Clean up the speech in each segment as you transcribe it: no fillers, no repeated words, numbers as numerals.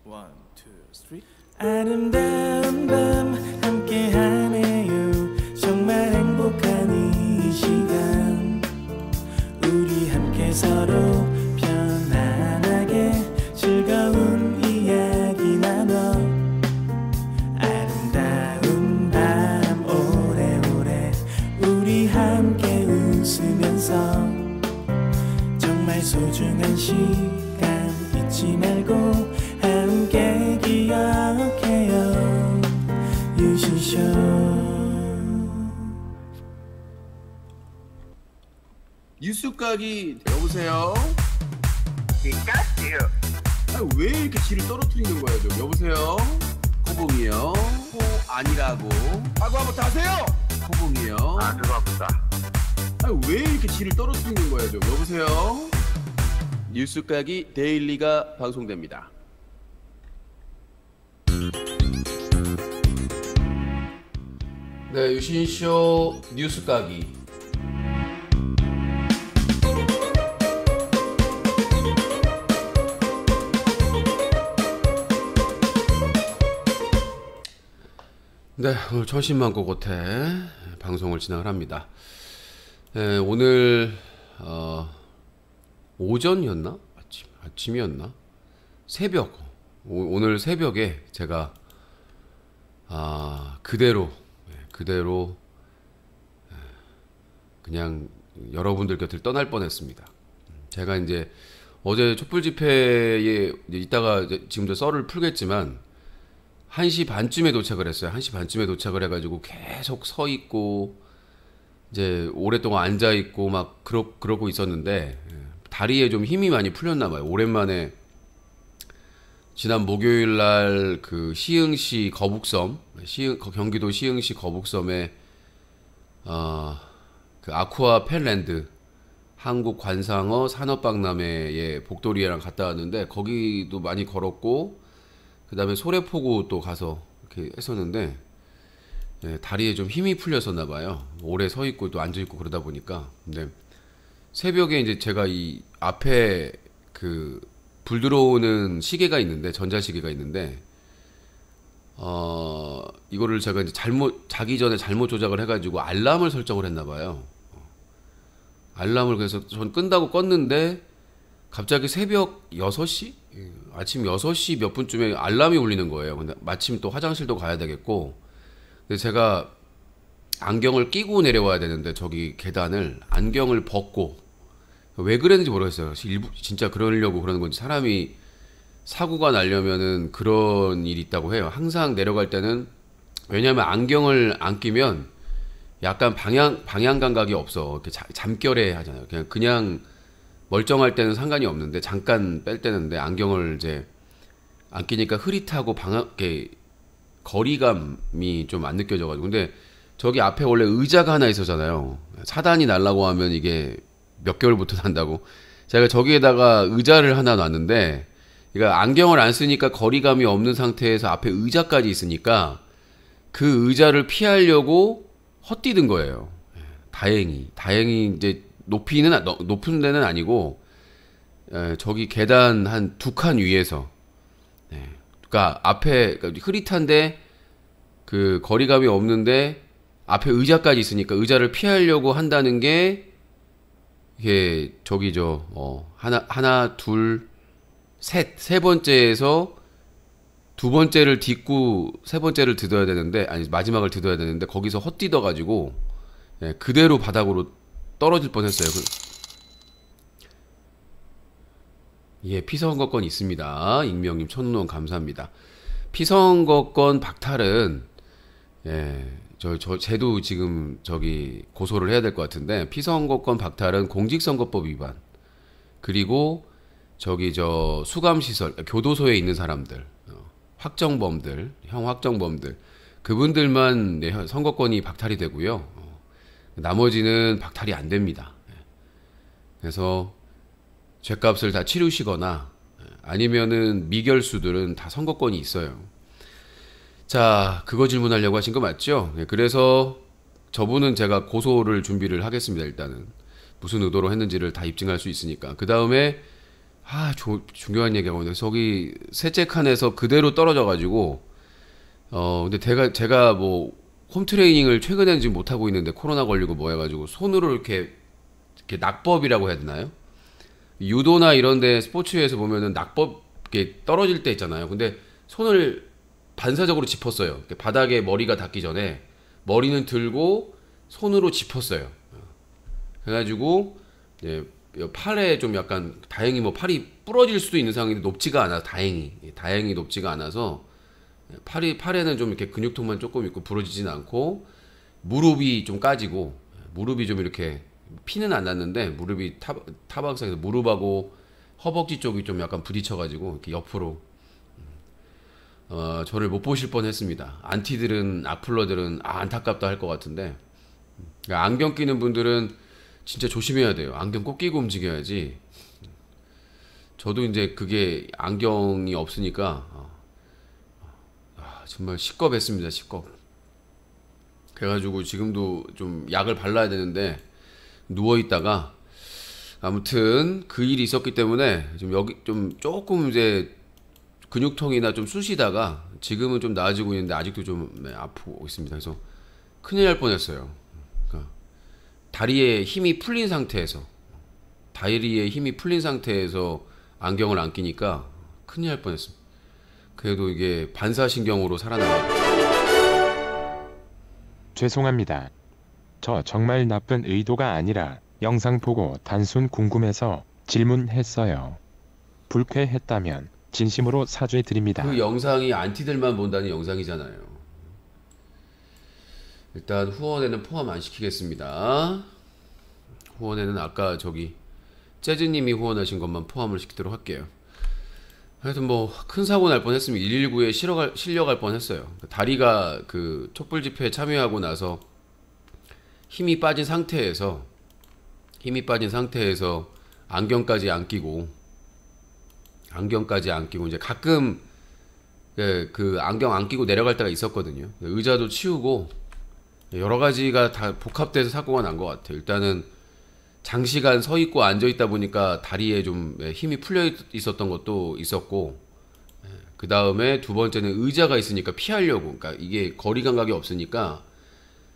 One, two, three. 아름다운 밤 함께하네요. 정말 행복한 이 시간 우리 함께 서로 편안하게 즐거운 이야기 나눠 아름다운 밤 오래오래 우리 함께 웃으면서 정말 소중한 시간 잊지 말고 함께 기억해요. 유신쇼. 뉴스각이 여보세요? 피카츄. 왜 이렇게 지를 떨어뜨리는 거야 좀. 여보세요? 코봉이요? 코 아니라고 하고 한번 다세요. 코봉이요? 아 그거 아프다. 왜 이렇게 지를 떨어뜨리는 거야 좀. 여보세요? 뉴스각이 데일리가 방송됩니다. 네, 유신쇼 뉴스각이 네, 오늘 천신만고 고태 방송을 진행을 합니다. 네, 오늘 오전이었나? 아침이었나? 새벽 오늘 새벽에 제가 그대로 그냥 여러분들 곁을 떠날 뻔했습니다. 제가 이제 어제 촛불 집회에 이따가 지금도 썰을 풀겠지만 1시 반쯤에 도착을 했어요. 1시 반쯤에 도착을 해가지고 계속 서 있고 이제 오랫동안 앉아 있고 막 그러고 있었는데 다리에 좀 힘이 많이 풀렸나 봐요. 오랜만에 지난 목요일 날 그 시흥시 거북섬, 경기도 시흥시 거북섬에 그 아쿠아 펠랜드 한국 관상어 산업박람회에 복도리에랑 갔다 왔는데 거기도 많이 걸었고 그 다음에 소래포구 또 가서 이렇게 했었는데 다리에 좀 힘이 풀렸었나 봐요. 오래 서 있고 또 앉아 있고 그러다 보니까. 근데 새벽에 이제 제가 이 앞에 그 불 들어오는 시계가 있는데 전자시계가 있는데 이거를 제가 이제 자기 전에 잘못 조작을 해가지고 알람을 설정을 했나 봐요. 알람을 그래서 전 끈다고 껐는데 갑자기 새벽 6시? 아침 6시 몇 분쯤에 알람이 울리는 거예요. 근데 마침 또 화장실도 가야 되겠고 근데 제가 안경을 끼고 내려와야 되는데 저기 계단을 안경을 벗고 왜 그랬는지 모르겠어요. 진짜 그러려고 그러는 건지 사람이 사고가 나려면은 그런 일이 있다고 해요. 항상 내려갈 때는 왜냐면 안경을 안 끼면 약간 방향 감각이 없어. 이렇게 잠결에 하잖아요. 그냥 멀쩡할 때는 상관이 없는데 잠깐 뺄 때는데 안경을 이제 안 끼니까 흐릿하고 이렇게 거리감이 좀 안 느껴져가지고. 근데 저기 앞에 원래 의자가 하나 있었잖아요. 차단이 날라고 하면 이게 몇 개월부터 난다고. 제가 저기에다가 의자를 하나 놨는데 그러니까 안경을 안 쓰니까 거리감이 없는 상태에서 앞에 의자까지 있으니까 그 의자를 피하려고 헛디딘 거예요. 다행히 이제 높은 데는 아니고 저기 계단 한 2칸 위에서 그러니까 앞에 그러니까 흐릿한데 그 거리감이 없는데 앞에 의자까지 있으니까 의자를 피하려고 한다는 게 이게 저기죠. 하나 둘 세 번째에서 두 번째를 딛고 세 번째를 딛어야 되는데 아니 마지막을 딛어야 되는데 거기서 헛디뎌 가지고 그대로 바닥으로 떨어질 뻔했어요. 예, 피선거권 있습니다. 익명님 1,000원 감사합니다. 피선거권 박탈은 쟤도 지금 저기 고소를 해야 될 것 같은데 피선거권 박탈은 공직선거법 위반 그리고 저기 수감시설 교도소에 있는 사람들 확정범들 형 확정범들 그분들만 선거권이 박탈이 되고요. 나머지는 박탈이 안 됩니다. 그래서 죗값을 다 치르시거나 아니면은 미결수들은 다 선거권이 있어요. 자, 그거 질문하려고 하신 거 맞죠? 그래서 저분은 제가 고소를 준비를 하겠습니다. 일단은 무슨 의도로 했는지를 다 입증할 수 있으니까. 그 다음에 중요한 얘기하고 있는데 저기 셋째 칸에서 그대로 떨어져가지고 근데 제가 뭐 홈트레이닝을 최근에는 지금 못 하고 있는데 코로나 걸리고 뭐 해가지고 손으로 이렇게 낙법이라고 해야 되나요? 유도나 이런데 스포츠에서 보면은 낙법 이렇게 떨어질 때 있잖아요. 근데 손을 반사적으로 짚었어요. 바닥에 머리가 닿기 전에 머리는 들고 손으로 짚었어요. 그래가지고 이제 팔에 좀 약간 다행히 뭐 팔이 부러질 수도 있는 상황인데 높지가 않아. 다행히 높지가 않아서 팔에는 좀 이렇게 근육통만 조금 있고 부러지진 않고 무릎이 좀 까지고 무릎이 좀 이렇게 피는 안 났는데 무릎이 타박상에서 무릎하고 허벅지 쪽이 좀 약간 부딪혀가지고 이렇게 옆으로 저를 못 보실 뻔했습니다. 안티들은 악플러들은 안타깝다 할 것 같은데 그러니까 안경 끼는 분들은 진짜 조심해야 돼요. 안경 꼭 끼고 움직여야지. 저도 이제 그게 안경이 없으니까 정말 식겁했습니다. 식겁. 그래가지고 지금도 좀 약을 발라야 되는데 누워 있다가 아무튼 그 일이 있었기 때문에 좀 여기 좀 조금 이제 근육통이나 좀 쑤시다가 지금은 좀 나아지고 있는데 아직도 좀 아프고 있습니다. 그래서 큰일 날 뻔했어요. 그러니까 다리에 힘이 풀린 상태에서 안경을 안 끼니까 큰일 날 뻔했습니다. 그래도 이게 반사신경으로 살아나요. 죄송합니다. 저 정말 나쁜 의도가 아니라 영상 보고 단순 궁금해서 질문했어요. 불쾌했다면 진심으로 사죄드립니다. 그 영상이 안티들만 본다는 영상이잖아요. 일단 후원에는 포함 안 시키겠습니다. 후원에는 아까 저기 재즈님이 후원하신 것만 포함을 시키도록 할게요. 하여튼 뭐 큰 사고 날 뻔했습니다. 119에 실려갈 뻔했어요. 다리가 그 촛불 집회에 참여하고 나서 힘이 빠진 상태에서 안경까지 안 끼고 이제 가끔 그 안경 안 끼고 내려갈 때가 있었거든요. 의자도 치우고 여러 가지가 다 복합돼서 사고가 난 것 같아요. 일단은 장시간 서 있고 앉아 있다 보니까 다리에 좀 힘이 풀려 있었던 것도 있었고, 그 다음에 두 번째는 의자가 있으니까 피하려고, 그러니까 이게 거리 감각이 없으니까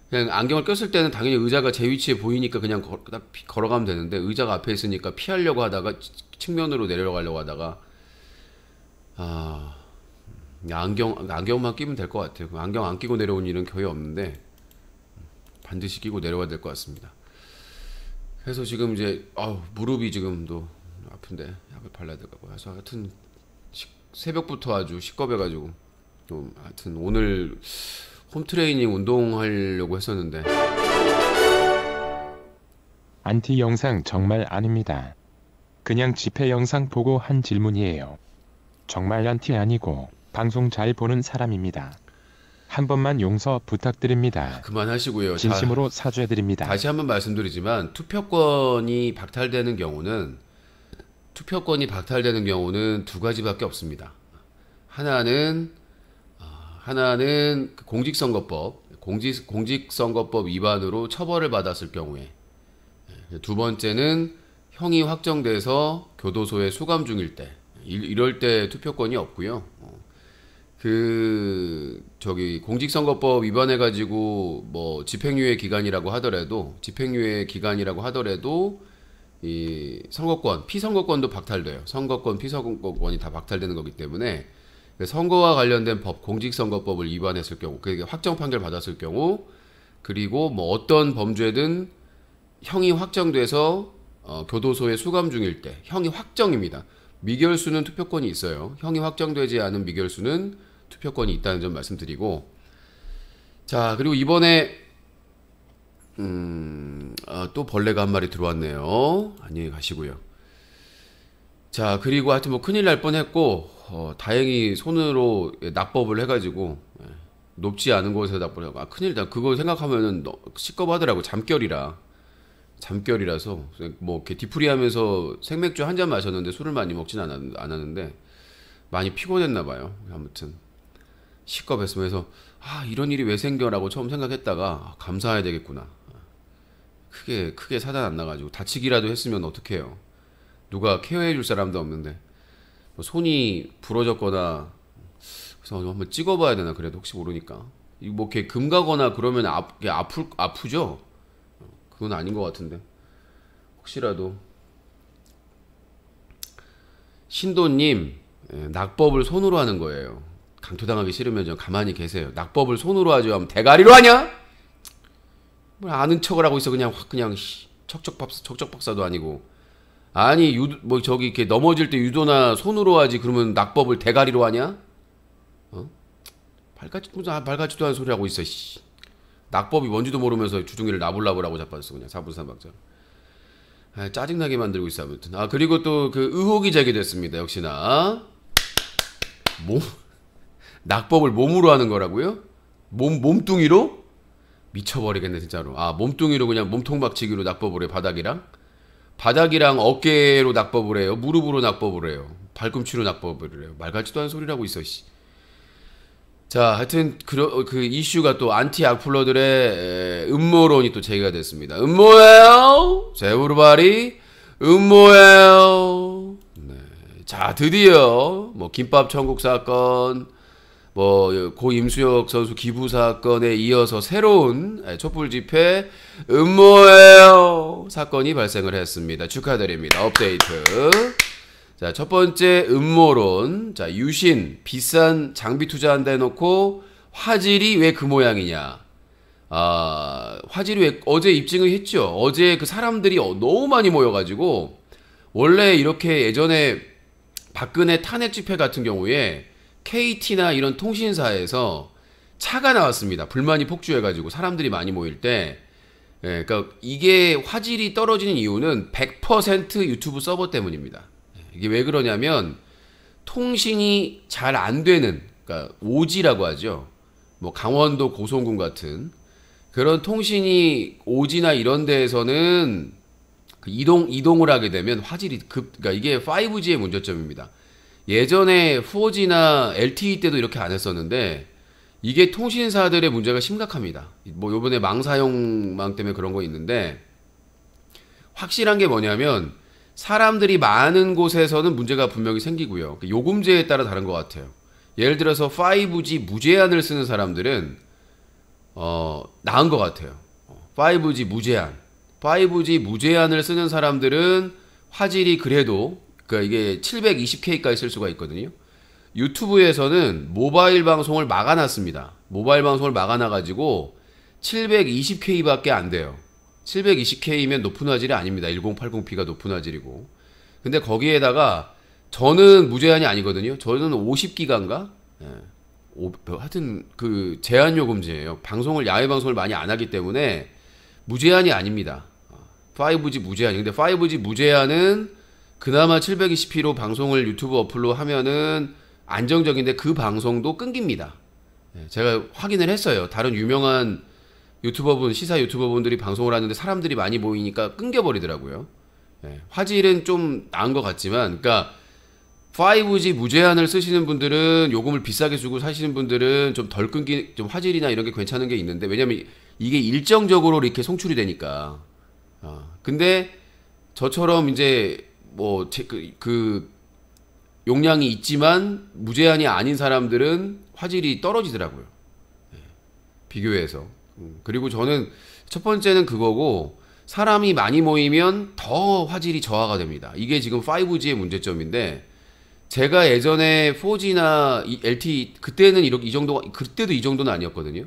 그냥 안경을 꼈을 때는 당연히 의자가 제 위치에 보이니까 그냥 딱 걸어가면 되는데 의자가 앞에 있으니까 피하려고 하다가 측면으로 내려가려고 하다가 안경만 끼면 될 것 같아요. 안경 안 끼고 내려온 일은 거의 없는데 반드시 끼고 내려와야 될 것 같습니다. 그래서 지금 이제 무릎이 지금도 아픈데 약을 발라야 될 것 같고, 그래서 하여튼 새벽부터 아주 시겁해가지고 좀 하여튼 오늘 홈트레이닝 운동하려고 했었는데. 안티 영상 정말 아닙니다. 그냥 집회 영상 보고 한 질문이에요. 정말 안티 아니고 방송 잘 보는 사람입니다. 한 번만 용서 부탁드립니다. 그만하시고요. 진심으로 사죄드립니다. 다시 한번 말씀드리지만 투표권이 박탈되는 경우는 두 가지밖에 없습니다. 하나는 공직선거법 위반으로 처벌을 받았을 경우에, 두 번째는 형이 확정돼서 교도소에 수감 중일 때, 이럴 때 투표권이 없고요. 공직선거법 위반해가지고 뭐 집행유예 기간이라고 하더라도 이 선거권, 피선거권도 박탈돼요. 선거권, 피선거권이 다 박탈되는 거기 때문에 선거와 관련된 법, 공직선거법을 위반했을 경우, 그게 확정 판결 받았을 경우, 그리고 뭐 어떤 범죄든 형이 확정돼서 교도소에 수감 중일 때, 형이 확정입니다. 미결수는 투표권이 있어요. 형이 확정되지 않은 미결수는 투표권이 있다는 점 말씀드리고, 자, 그리고 이번에 또 벌레가 한 마리 들어왔네요. 안녕히 가시고요. 자, 그리고 하여튼 뭐 큰일 날 뻔했고, 다행히 손으로 낙법을 해가지고 높지 않은 곳에서 낙법을 하고, 큰일 나. 그거 생각하면은 시겁하더라고. 잠결이라 잠결이라서 뭐 이렇게 뒤풀이하면서 생맥주 한 잔 마셨는데 술을 많이 먹진 않았는데 많이 피곤했나 봐요. 아무튼 시겁했으면서 이런 일이 왜 생겨라고 처음 생각했다가 감사해야 되겠구나. 크게 사단 안 나가지고 다치기라도 했으면 어떡해요. 누가 케어해 줄 사람도 없는데 뭐 손이 부러졌거나 그래서 한번 찍어봐야 되나 그래도 혹시 모르니까 뭐 이렇게 금 가거나 그러면 아프죠? 그건 아닌 것 같은데 혹시라도. 신도님, 낙법을 손으로 하는 거예요. 강토당하기 싫으면 좀 가만히 계세요. 낙법을 손으로 하죠. 하면 대가리로 하냐? 뭘 아는 척을 하고 있어. 그냥 척척박사도 아니고. 아니 뭐 저기 이렇게 넘어질 때 유도나 손으로 하지. 그러면 낙법을 대가리로 하냐? 발같지도 않은 소리 하고 있어. 낙법이 뭔지도 모르면서 주둥이를 나불나불하고 자빠졌어. 그냥 사분삼박자. 짜증나게 만들고 있어. 아무튼. 그리고 또 그 의혹이 제기됐습니다. 역시나 낙법을 몸으로 하는 거라고요? 몸뚱이로? 미쳐버리겠네 진짜로. 몸뚱이로 그냥 몸통박치기로 낙법을 해. 바닥이랑 어깨로 낙법을 해요. 무릎으로 낙법을 해요. 발꿈치로 낙법을 해요. 말 같지도 않은 소리라고 있어. 자, 하여튼 그 이슈가 또 안티 악플러들의 음모론이 또 제기가 됐습니다. 음모예요. 제우르바리 음모예요. 네. 자, 드디어 뭐 김밥 천국 사건, 뭐 고 임수혁 선수 기부 사건에 이어서 새로운 촛불 집회 음모예요 사건이 발생을 했습니다. 축하드립니다. 업데이트. 자, 첫 번째 음모론. 자, 유신 비싼 장비 투자한다 해놓고 화질이 왜 그 모양이냐. 화질이 왜 어제 입증을 했죠. 어제 그 사람들이 너무 많이 모여가지고 원래 이렇게 예전에 박근혜 탄핵 집회 같은 경우에 KT나 이런 통신사에서 차가 나왔습니다. 불만이 폭주해가지고 사람들이 많이 모일 때. 그러니까 이게 화질이 떨어지는 이유는 100% 유튜브 서버 때문입니다. 이게 왜 그러냐면 통신이 잘 안 되는, 그러니까 오지라고 하죠. 뭐 강원도 고성군 같은 그런 통신이 오지나 이런 데에서는 그 이동을 하게 되면 화질이 그러니까 이게 5G의 문제점입니다. 예전에 4G나 LTE 때도 이렇게 안 했었는데 이게 통신사들의 문제가 심각합니다. 뭐 요번에 망사용망 때문에 그런 거 있는데 확실한 게 뭐냐면 사람들이 많은 곳에서는 문제가 분명히 생기고요. 요금제에 따라 다른 것 같아요. 예를 들어서 5G 무제한을 쓰는 사람들은 나은 것 같아요. 5G 무제한을 쓰는 사람들은 화질이 그래도 그러니까 이게 720K까지 쓸 수가 있거든요. 유튜브에서는 모바일 방송을 막아놨습니다. 모바일 방송을 막아놔가지고 720K밖에 안 돼요. 720K면 높은 화질이 아닙니다. 1080p가 높은 화질이고. 근데 거기에다가 저는 무제한이 아니거든요. 저는 50기가인가? 하여튼 그 제한 요금제예요. 야외 방송을 많이 안 하기 때문에 무제한이 아닙니다. 5G 무제한. 근데 5G 무제한은 그나마 720p로 방송을 유튜브 어플로 하면은 안정적인데 그 방송도 끊깁니다. 제가 확인을 했어요. 다른 유명한 시사 유튜버분들이 방송을 하는데 사람들이 많이 모이니까 끊겨버리더라고요. 화질은 좀 나은 것 같지만, 그러니까 5G 무제한을 쓰시는 분들은 요금을 비싸게 주고 사시는 분들은 좀 덜 좀 화질이나 이런 게 괜찮은 게 있는데, 왜냐면 이게 일정적으로 이렇게 송출이 되니까. 근데 저처럼 이제 뭐 그 용량이 있지만 무제한이 아닌 사람들은 화질이 떨어지더라고요. 비교해서. 그리고 저는 첫 번째는 그거고, 사람이 많이 모이면 더 화질이 저하가 됩니다. 이게 지금 5G의 문제점인데, 제가 예전에 4G나 LTE 그때는 그때도 이 정도는 아니었거든요.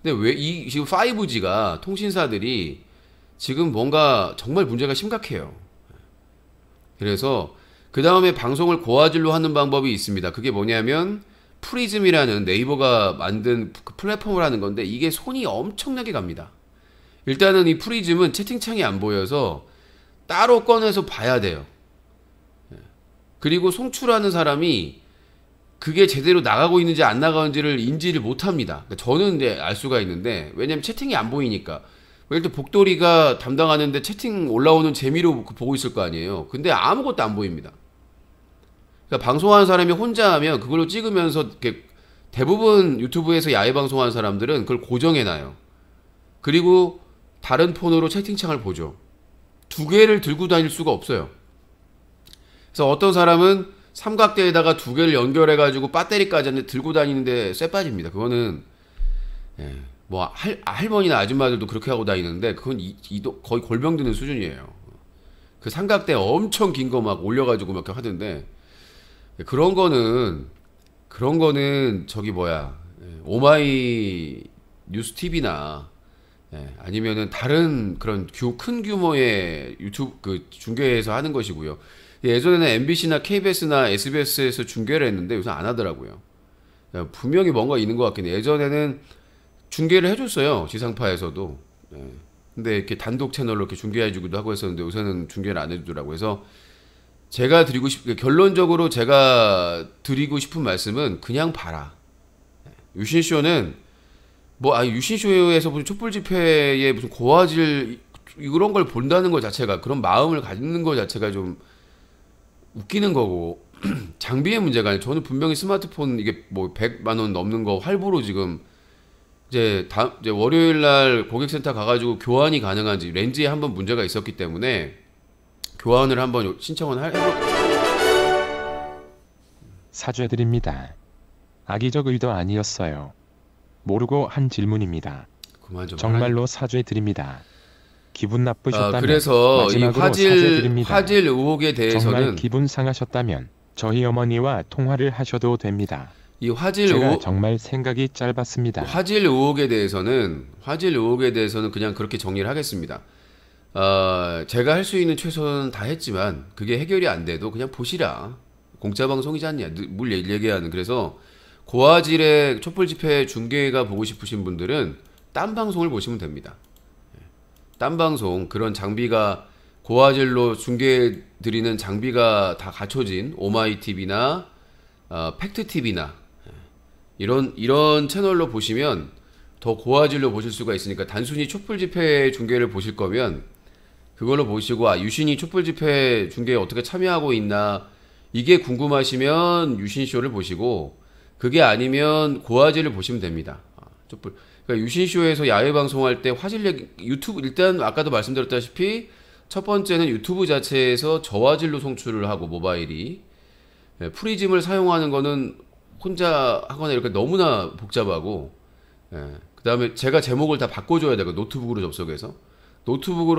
근데 왜 지금 5G가 통신사들이 지금 뭔가 정말 문제가 심각해요. 그래서 그 다음에 방송을 고화질로 하는 방법이 있습니다. 그게 뭐냐면 프리즘이라는 네이버가 만든 그 플랫폼을 하는 건데, 이게 손이 엄청나게 갑니다. 일단은 이 프리즘은 채팅창이 안 보여서 따로 꺼내서 봐야 돼요. 그리고 송출하는 사람이 그게 제대로 나가고 있는지 안 나가는지를 인지를 못합니다. 저는 이제 알 수가 있는데, 왜냐면 채팅이 안 보이니까 예를 들어 복돌이가 담당하는데 채팅 올라오는 재미로 보고 있을 거 아니에요. 근데 아무것도 안 보입니다. 그러니까 방송하는 사람이 혼자 하면 그걸로 찍으면서 이렇게 대부분 유튜브에서 야외 방송하는 사람들은 그걸 고정해놔요. 그리고 다른 폰으로 채팅창을 보죠. 두 개를 들고 다닐 수가 없어요. 그래서 어떤 사람은 삼각대에다가 두 개를 연결해가지고 배터리까지 들고 다니는데 쇠 빠집니다. 그거는 뭐 할머니나 아줌마들도 그렇게 하고 다니는데 그건 거의 골병 드는 수준이에요. 그 삼각대 엄청 긴 거 막 올려가지고 막 하던데 그런 거는 저기 뭐야 오마이 뉴스 TV나 아니면은 다른 그런 큰 규모의 유튜브 그 중계에서 하는 것이고요. 예전에는 MBC나 KBS나 SBS에서 중계를 했는데 요새 안 하더라고요. 분명히 뭔가 있는 것 같긴 해요. 예전에는 중계를 해줬어요. 지상파에서도. 근데 이렇게 단독 채널로 이렇게 중계해주기도 하고 했었는데 요새는 중계를 안 해주더라고요. 그래서 결론적으로 제가 드리고 싶은 말씀은 그냥 봐라. 유신쇼는 유신쇼에서 무슨 촛불 집회에 무슨 고화질 이런 걸 본다는 것 자체가 그런 마음을 갖는 것 자체가 좀 웃기는 거고 장비의 문제가 아니라 저는 분명히 스마트폰 이게 뭐 100만 원 넘는 거 할부로 지금 이제 월요일 날 고객센터 가가지고 교환이 가능한지 렌즈에 한번 문제가 있었기 때문에 교환을 한번 신청을 사죄드립니다. 악의적 의도 아니었어요. 모르고 한 질문입니다. 그만 좀 정말로 사죄드립니다. 기분 나쁘셨다면 그래서 이 마지막으로 사죄드립니다. 화질 의혹에 대해서는 정말 기분 상하셨다면 저희 어머니와 통화를 하셔도 됩니다. 이 화질 제가 의혹 정말 생각이 짧았습니다. 화질 의혹에 대해서는 그냥 그렇게 정리를 하겠습니다. 제가 할 수 있는 최선은 다 했지만 그게 해결이 안 돼도 그냥 보시라. 공짜 방송이지 않냐. 뭘 얘기하는. 그래서 고화질의 촛불 집회 중계가 보고 싶으신 분들은 딴 방송을 보시면 됩니다. 딴 방송 그런 장비가 고화질로 중계해 드리는 장비가 다 갖춰진 오마이 TV나 팩트 TV나 이런 채널로 보시면 더 고화질로 보실 수가 있으니까 단순히 촛불 집회 중계를 보실 거면 그걸로 보시고 유신이 촛불 집회 중계에 어떻게 참여하고 있나 이게 궁금하시면 유신쇼를 보시고 그게 아니면 고화질을 보시면 됩니다. 그러니까 유신쇼에서 야외 방송할 때 화질 유튜브 일단 아까도 말씀드렸다시피 첫 번째는 유튜브 자체에서 저화질로 송출을 하고 모바일이 프리즘을 사용하는 거는 혼자 하거나 이렇게 너무나 복잡하고 그 다음에 제가 제목을 다 바꿔줘야 되고 노트북으로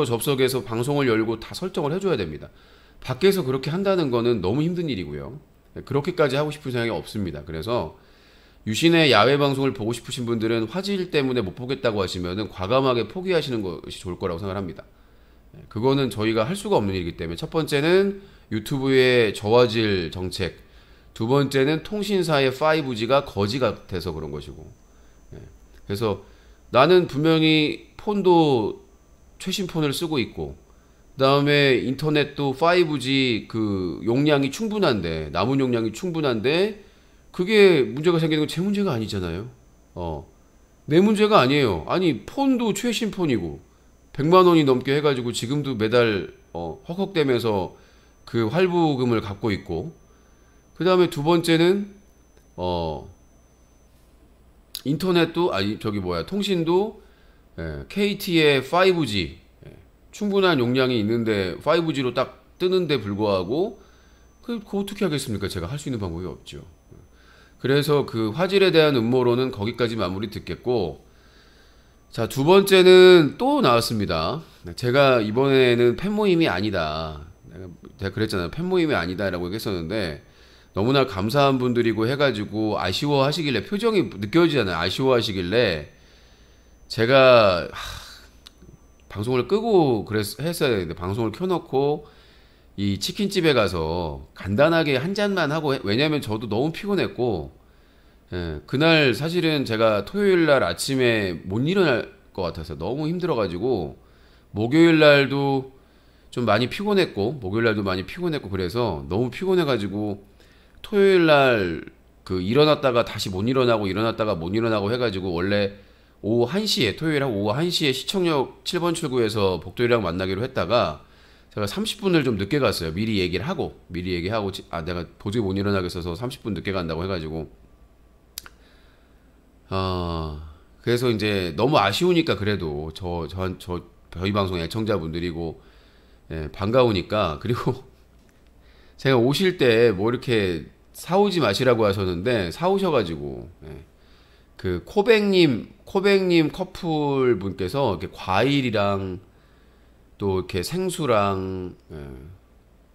접속해서 방송을 열고 다 설정을 해줘야 됩니다. 밖에서 그렇게 한다는 거는 너무 힘든 일이고요. 그렇게까지 하고 싶은 생각이 없습니다. 그래서 유신의 야외 방송을 보고 싶으신 분들은 화질 때문에 못 보겠다고 하시면은 과감하게 포기하시는 것이 좋을 거라고 생각합니다. 그거는 저희가 할 수가 없는 일이기 때문에 첫 번째는 유튜브의 저화질 정책, 두 번째는 통신사의 5G가 거지가 돼서 그런 것이고 그래서 나는 분명히 폰도 최신 폰을 쓰고 있고 그 다음에 인터넷도 5G 그 용량이 충분한데 남은 용량이 충분한데 그게 문제가 생기는 건 제 문제가 아니잖아요. 내 문제가 아니에요. 아니 폰도 최신 폰이고 100만 원이 넘게 해가지고 지금도 매달 헉헉대면서 그 할부금을 갚고 있고 그 다음에 두 번째는 인터넷도 통신도 KT의 5G 충분한 용량이 있는데 5G로 딱 뜨는데 불구하고 그거 어떻게 하겠습니까? 제가 할 수 있는 방법이 없죠. 그래서 그 화질에 대한 음모론은 거기까지 마무리 듣겠고 자, 두 번째는 또 나왔습니다. 제가 이번에는 팬모임이 아니다. 제가 그랬잖아요. 팬모임이 아니다라고 얘기했었는데 너무나 감사한 분들이고 해가지고 아쉬워하시길래 표정이 느껴지잖아요. 아쉬워하시길래 제가 방송을 끄고 했어야 되는데 방송을 켜놓고 이 치킨집에 가서 간단하게 한 잔만 하고 왜냐면 저도 너무 피곤했고 그날 사실은 제가 토요일 날 아침에 못 일어날 것 같아서 너무 힘들어가지고 목요일 날도 좀 많이 피곤했고 그래서 너무 피곤해가지고 토요일 날 그 일어났다가 다시 못 일어나고 일어났다가 못 일어나고 해가지고 원래 오후 1시에 토요일 오후 1시에 시청역 7번 출구에서 복돌이랑 만나기로 했다가 제가 30분을 좀 늦게 갔어요. 미리 얘기하고 내가 도저히 못 일어나겠어서 30분 늦게 간다고 해가지고 그래서 이제 너무 아쉬우니까 그래도 저희 방송 애청자분들이고 예, 반가우니까 그리고 제가 오실 때 뭐 이렇게 사오지 마시라고 하셨는데 사오셔가지고 예, 그 코백님 커플 분께서 이렇게 과일이랑 또 이렇게 생수랑 예,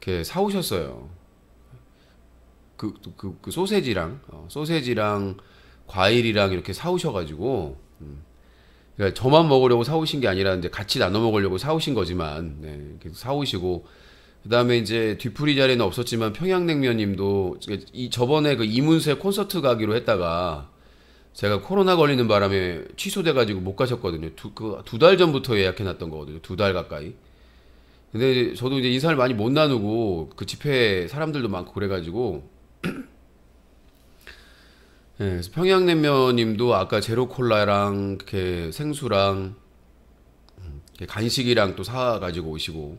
이렇게 사오셨어요. 그 소세지랑 과일이랑 이렇게 사오셔가지고 그러니까 저만 먹으려고 사오신 게 아니라 이제 같이 나눠 먹으려고 사오신 거지만 네, 이렇게 사오시고 그다음에 이제 뒤풀이 자리는 없었지만 평양냉면님도 저번에 그 이문세 콘서트 가기로 했다가 제가 코로나 걸리는 바람에 취소돼가지고 못 가셨거든요. 두 달 전부터 예약해놨던 거거든요. 2달 가까이. 근데 저도 이제 인사를 많이 못 나누고 그 집회 사람들도 많고 그래가지고 네, 그래서 평양냉면님도 아까 제로콜라랑 이렇게 생수랑 이렇게 간식이랑 또 사가지고 오시고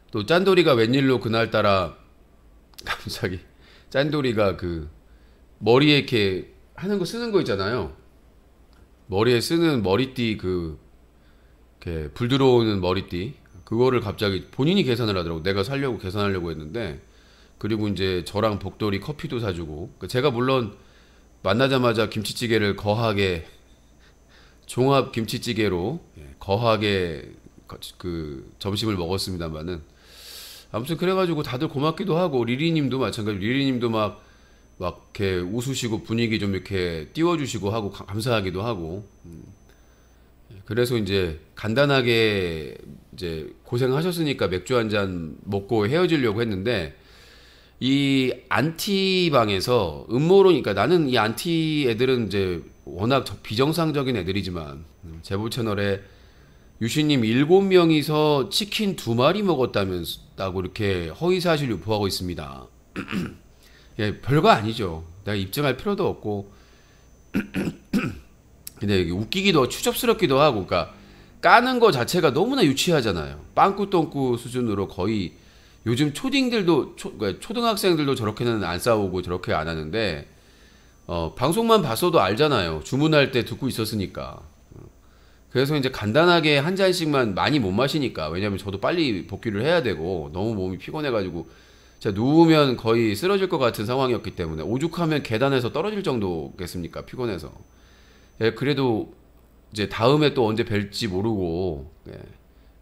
또 짠돌이가 웬일로 그날따라 갑자기 짠돌이가 그 머리에 이렇게 하는 거 쓰는 거 있잖아요. 머리에 쓰는 머리띠 이렇게 불 들어오는 머리띠 그거를 갑자기 본인이 계산을 하더라고. 내가 사려고 계산하려고 했는데 그리고 이제 저랑 복돌이 커피도 사주고 제가 물론 만나자마자 김치찌개를 거하게 종합 김치찌개로 거하게 그 점심을 먹었습니다만은 아무튼 그래가지고 다들 고맙기도 하고 리리님도 마찬가지로 리리님도 막 이렇게 웃으시고 분위기 좀 이렇게 띄워주시고 하고 감사하기도 하고 그래서 이제 간단하게 이제 고생하셨으니까 맥주 한 잔 먹고 헤어지려고 했는데 이 안티 방에서 음모론이니까 나는 이 안티 애들은 이제 워낙 비정상적인 애들이지만 제보 채널에 유신님 7명이서 치킨 2마리 먹었다고 이렇게 허위사실 유포하고 있습니다. 예, 별거 아니죠. 내가 입증할 필요도 없고 근데 이게 웃기기도 추접스럽기도 하고 그러니까 까는 거 자체가 너무나 유치하잖아요. 빵꾸똥꾸 수준으로 거의 요즘 초딩들도 초등학생들도 저렇게는 안 싸우고 저렇게 안 하는데 방송만 봤어도 알잖아요. 주문할 때 듣고 있었으니까. 그래서 이제 간단하게 한 잔씩만 많이 못 마시니까 왜냐면 저도 빨리 복귀를 해야 되고 너무 몸이 피곤해가지고 제가 누우면 거의 쓰러질 것 같은 상황이었기 때문에 오죽하면 계단에서 떨어질 정도겠습니까 피곤해서. 예, 그래도 이제 다음에 또 언제 뵐지 모르고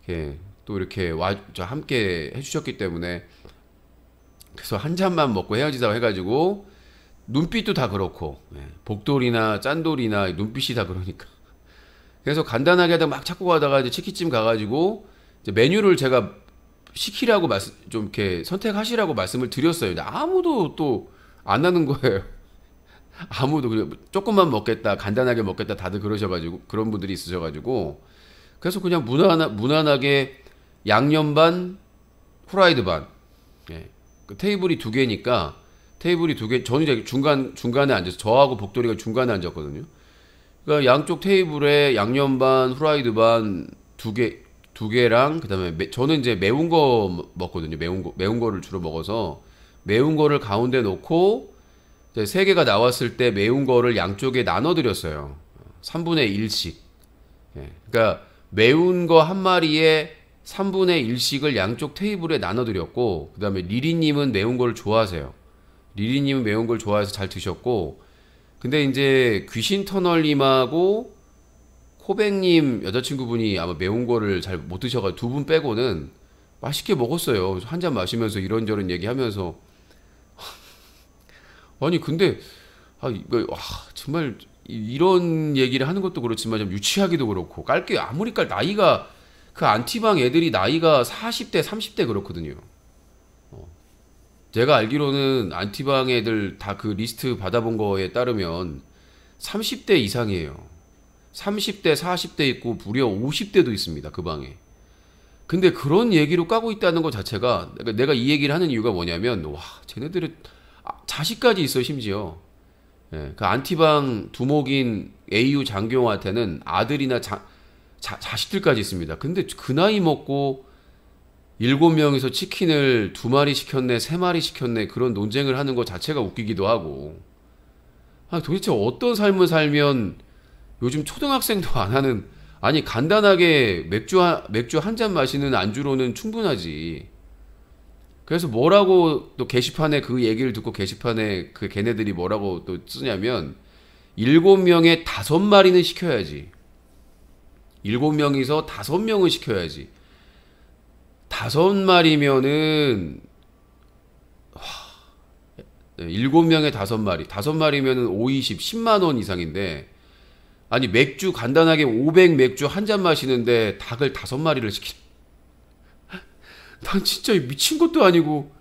예, 또 이렇게 함께 해주셨기 때문에 그래서 한 잔만 먹고 헤어지자고 해가지고 눈빛도 다 그렇고 복돌이나 짠돌이나 눈빛이 다 그러니까 그래서 간단하게 하다가 막 찾고 가다가 이제 치킨집 가가지고 이제 메뉴를 제가 시키라고 좀 이렇게 선택하시라고 말씀을 드렸어요. 근데 아무도 또 안 하는 거예요. 아무도 그냥 조금만 먹겠다, 간단하게 먹겠다 다들 그러셔가지고 그런 분들이 있으셔가지고 그래서 그냥 무난하게 양념 반, 후라이드 반. 예. 그 테이블이 2개니까 테이블이 2개. 저는 이제 중간에 앉아서 저하고 복돌이가 중간에 앉았거든요. 그러니까 양쪽 테이블에 양념 반, 후라이드 반 2개랑 그다음에 저는 이제 매운 거 먹거든요. 매운 거를 주로 먹어서 매운 거를 가운데 놓고 이제 3개가 나왔을 때 매운 거를 양쪽에 나눠 드렸어요. 3분의 1씩. 예. 그러니까 매운 거 한 마리에 3분의 1씩을 양쪽 테이블에 나눠드렸고 그 다음에 리리님은 매운 걸 좋아하세요. 리리님은 매운 걸 좋아해서 잘 드셨고 근데 이제 귀신터널님하고 코백님 여자친구분이 아마 매운 거를 잘 못 드셔가지고 2분 빼고는 맛있게 먹었어요. 한 잔 마시면서 이런저런 얘기하면서 아니 근데 정말 이런 얘기를 하는 것도 그렇지만 좀 유치하기도 그렇고 아무리 나이가 그 안티방 애들이 나이가 40대 30대 그렇거든요. 제가 알기로는 안티방 애들 다 그 리스트 받아본 거에 따르면 30대 이상이에요. 30대 40대 있고 무려 50대도 있습니다. 그 방에. 근데 그런 얘기로 까고 있다는 것 자체가 내가 이 얘기를 하는 이유가 뭐냐면 와 쟤네들은 자식까지 있어 심지어. 예, 그 안티방 두목인 AU 장교한테는 아들이나 자식들까지 있습니다. 근데 그 나이 먹고 7명이서 치킨을 2마리 시켰네, 3마리 시켰네, 그런 논쟁을 하는 것 자체가 웃기기도 하고. 아, 도대체 어떤 삶을 살면 요즘 초등학생도 안 하는, 아니, 간단하게 맥주 한 잔 마시는 안주로는 충분하지. 그래서 뭐라고 또 게시판에 그 얘기를 듣고 게시판에 그 걔네들이 뭐라고 또 쓰냐면 7명에 5마리는 시켜야지. 7명이서 5명은 시켜야지. 5마리면은 7명에 5마리. 5마리면은 5, 20, 10만 원 이상인데, 아니 맥주 간단하게 500 맥주 한 잔 마시는데 닭을 5마리를 시키. 난 진짜 미친 것도 아니고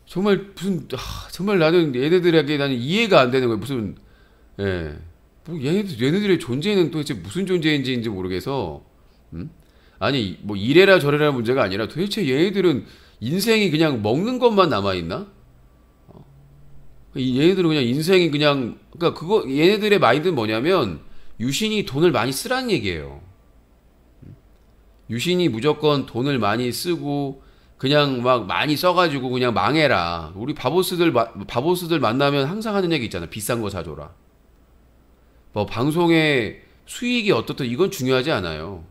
정말 무슨 정말 나는 얘네들에게 나는 이해가 안 되는 거예요. 무슨 뭐 얘네들의 존재는 도대체 무슨 존재인지 모르겠어. 아니 뭐 이래라 저래라 문제가 아니라 도대체 얘네들은 인생이 그냥 먹는 것만 남아 있나? 얘네들은 그냥 인생이 그냥 그러니까 그거 얘네들의 마인드는 뭐냐면 유신이 돈을 많이 쓰라는 얘기예요. 유신이 무조건 돈을 많이 쓰고 그냥 막 많이 써가지고 그냥 망해라. 우리 바보스들 만나면 항상 하는 얘기 있잖아. 비싼 거 사줘라. 뭐 방송의 수익이 어떻든 이건 중요하지 않아요.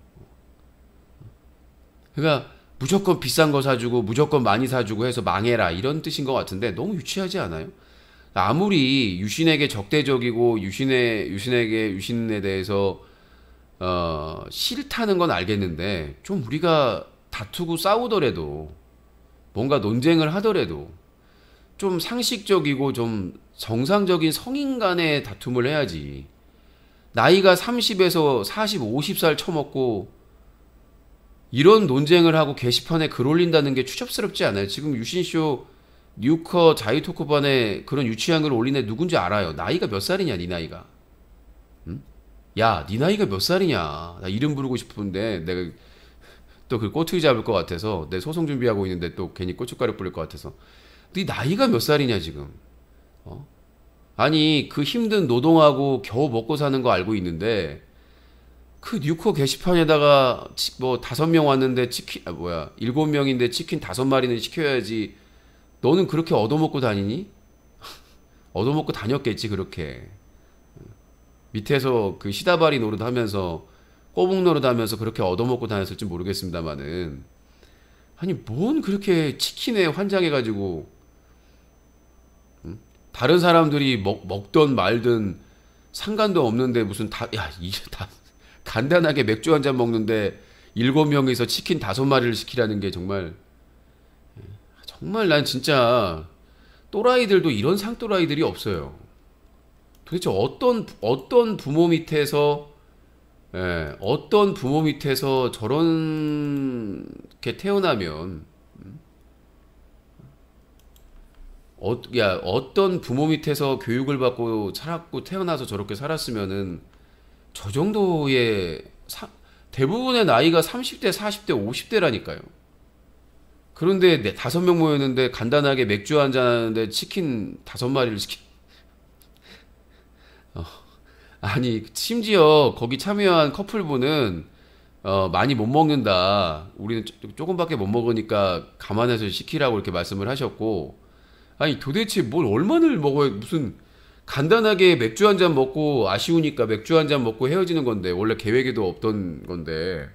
그러니까 무조건 비싼 거 사주고 무조건 많이 사주고 해서 망해라 이런 뜻인 것 같은데 너무 유치하지 않아요? 아무리 유신에게 적대적이고 유신에 대해서 싫다는 건 알겠는데 좀 우리가 다투고 싸우더라도 뭔가 논쟁을 하더라도 좀 상식적이고 좀 정상적인 성인 간의 다툼을 해야지. 나이가 30에서 40, 50살 처먹고 이런 논쟁을 하고 게시판에 글 올린다는 게 추접스럽지 않아요? 지금 유신쇼 뉴커 자유토크반에 그런 유치한 글 올린 애 누군지 알아요. 나이가 몇 살이냐 니 나이가. 야, 네 나이가 몇 살이냐? 나 이름 부르고 싶은데 내가 또 그 꼬투리 잡을 것 같아서 내 소송 준비하고 있는데 또 괜히 고춧가루 뿌릴 것 같아서 네 나이가 몇 살이냐 지금? 아니 그 힘든 노동하고 겨우 먹고 사는 거 알고 있는데 그 뉴커 게시판에다가 뭐 5명 왔는데 치킨 7명인데 치킨 5마리는 시켜야지. 너는 그렇게 얻어먹고 다니니? 얻어먹고 다녔겠지 그렇게. 밑에서 그 시다바리 노릇하면서 꼬북 노릇하면서 그렇게 얻어먹고 다녔을지 모르겠습니다만은 아니 뭔 그렇게 치킨에 환장해가지고 다른 사람들이 먹던 말든 상관도 없는데 무슨 이제 다 간단하게 맥주 한 잔 먹는데 7명이서 치킨 5마리를 시키라는 게 정말 난 진짜 또라이들도 이런 상또라이들이 없어요. 도대체 어떤 부모 밑에서 저런 게 태어나면 어떤 부모 밑에서 교육을 받고 살았고 태어나서 저렇게 살았으면은 저 정도의 대부분의 나이가 30대, 40대, 50대라니까요. 그런데 5명 모였는데 간단하게 맥주 한잔 하는데 치킨 5마리를 시키. 아니 심지어 거기 참여한 커플분은 많이 못 먹는다. 우리는 조금밖에 못 먹으니까 감안해서 시키라고 이렇게 말씀을 하셨고, 아니 도대체 뭘 얼마나 먹어야 무슨 간단하게 맥주 한 잔 먹고 아쉬우니까 맥주 한 잔 먹고 헤어지는 건데 원래 계획에도 없던 건데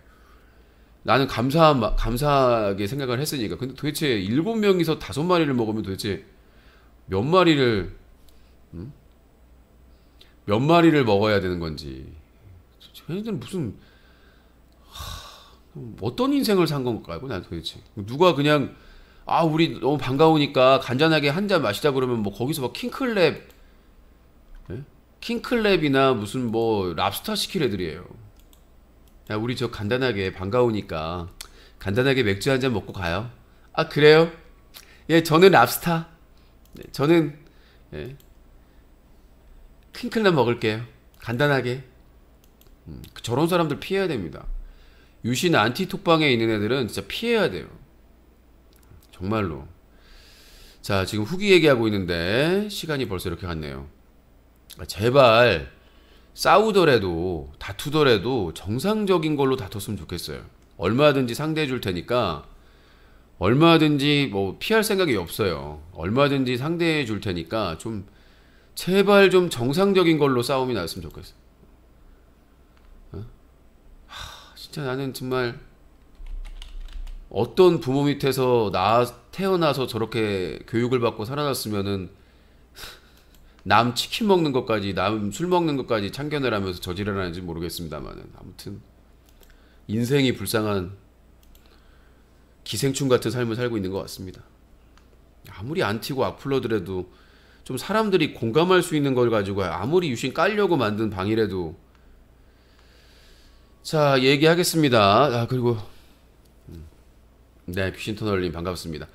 나는 감사하게 생각을 했으니까. 근데 도대체 7명이서 5마리를 먹으면 도대체 몇 마리를 먹어야 되는 건지. 쟤네들은 무슨 어떤 인생을 산 건가요? 난 도대체 누가 그냥 우리 너무 반가우니까 간단하게 한 잔 마시자 그러면 뭐 거기서 막 킹클랩이나 무슨 뭐 랍스터 시킬 애들이에요. 야, 우리 저 간단하게 반가우니까 간단하게 맥주 한 잔 먹고 가요. 아 그래요? 예, 저는 랍스터. 네, 저는 킹클랩 먹을게요. 간단하게. 저런 사람들 피해야 됩니다. 유신 안티톡방에 있는 애들은 진짜 피해야 돼요. 정말로. 자, 지금 후기 얘기하고 있는데 시간이 벌써 이렇게 갔네요. 제발 싸우더라도 다투더라도 정상적인 걸로 다퉜으면 좋겠어요. 얼마든지 상대해 줄 테니까 얼마든지 뭐 피할 생각이 없어요. 얼마든지 상대해 줄 테니까 좀 제발 좀 정상적인 걸로 싸움이 났으면 좋겠어. 진짜 나는 정말 어떤 부모 밑에서 태어나서 저렇게 교육을 받고 살아났으면은 남 치킨 먹는 것까지 남 술 먹는 것까지 참견을 하면서 저지를 하는지 모르겠습니다만은 아무튼 인생이 불쌍한 기생충 같은 삶을 살고 있는 것 같습니다. 아무리 안 튀고 악플러더라도 좀 사람들이 공감할 수 있는 걸 가지고 아무리 유신 깔려고 만든 방이라도 자 얘기하겠습니다. 그리고 네 귀신터널님 반갑습니다.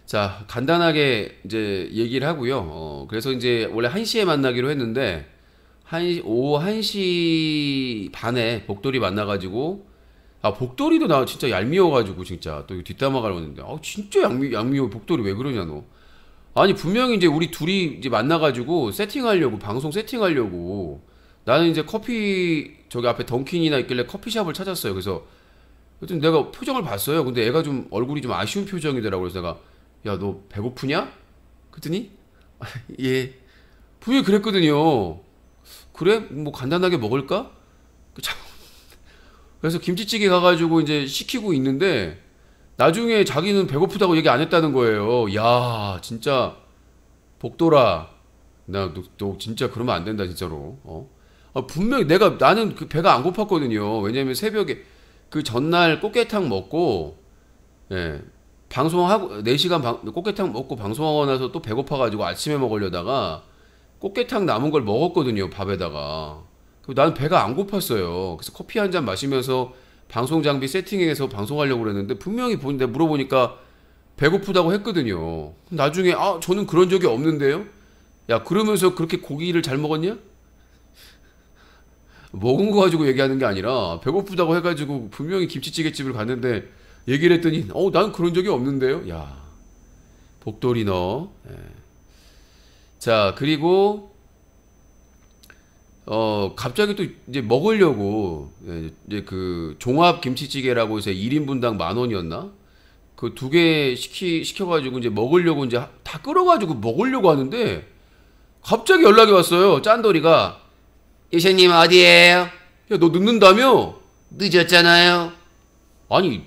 자 간단하게 이제 얘기를 하고요. 그래서 이제 원래 1시에 만나기로 했는데 오후 1시 반에 복돌이 만나가지고 복돌이도 나 진짜 얄미워가지고 진짜 또 뒷담화가 오는데 진짜 얄미워 복돌이 왜 그러냐 너. 아니 분명히 이제 우리 둘이 이제 만나가지고 세팅하려고 방송 세팅하려고 나는 이제 커피 저기 앞에 던킨이나 있길래 커피숍을 찾았어요. 그래서 하여튼 내가 표정을 봤어요. 근데 애가 좀 얼굴이 좀 아쉬운 표정이더라고. 그래서 내가 야 너 배고프냐? 그랬더니 예 분명히 그랬거든요. 그래? 뭐 간단하게 먹을까? 그래서 김치찌개 가가지고 이제 시키고 있는데 나중에 자기는 배고프다고 얘기 안 했다는 거예요. 야 진짜 복돌아 너 진짜 그러면 안 된다 진짜로. 분명히 나는 그 배가 안 고팠거든요. 왜냐면 새벽에 그 전날 꽃게탕 먹고 예 방송하고 4시간 꽃게탕 먹고 방송하고 나서 또 배고파가지고 아침에 먹으려다가 꽃게탕 남은 걸 먹었거든요. 밥에다가. 나는 배가 안 고팠어요. 그래서 커피 한 잔 마시면서 방송 장비 세팅해서 방송하려고 그랬는데 분명히 내가 물어보니까 배고프다고 했거든요. 나중에 저는 그런 적이 없는데요. 야 그러면서 그렇게 고기를 잘 먹었냐? 먹은 거 가지고 얘기하는 게 아니라 배고프다고 해가지고 분명히 김치찌개집을 갔는데 얘기를 했더니 난 그런 적이 없는데요. 야 복돌이 너. 예. 자 그리고 갑자기 또 이제 먹으려고 이제 그 종합 김치찌개라고 해서 1인분당 10,000원이었나? 그 2개 시켜가지고 이제 먹으려고 이제 다 끓어가지고 먹으려고 하는데 갑자기 연락이 왔어요. 짠돌이가 이사님 어디에요? 야 너 늦는다며? 늦었잖아요. 아니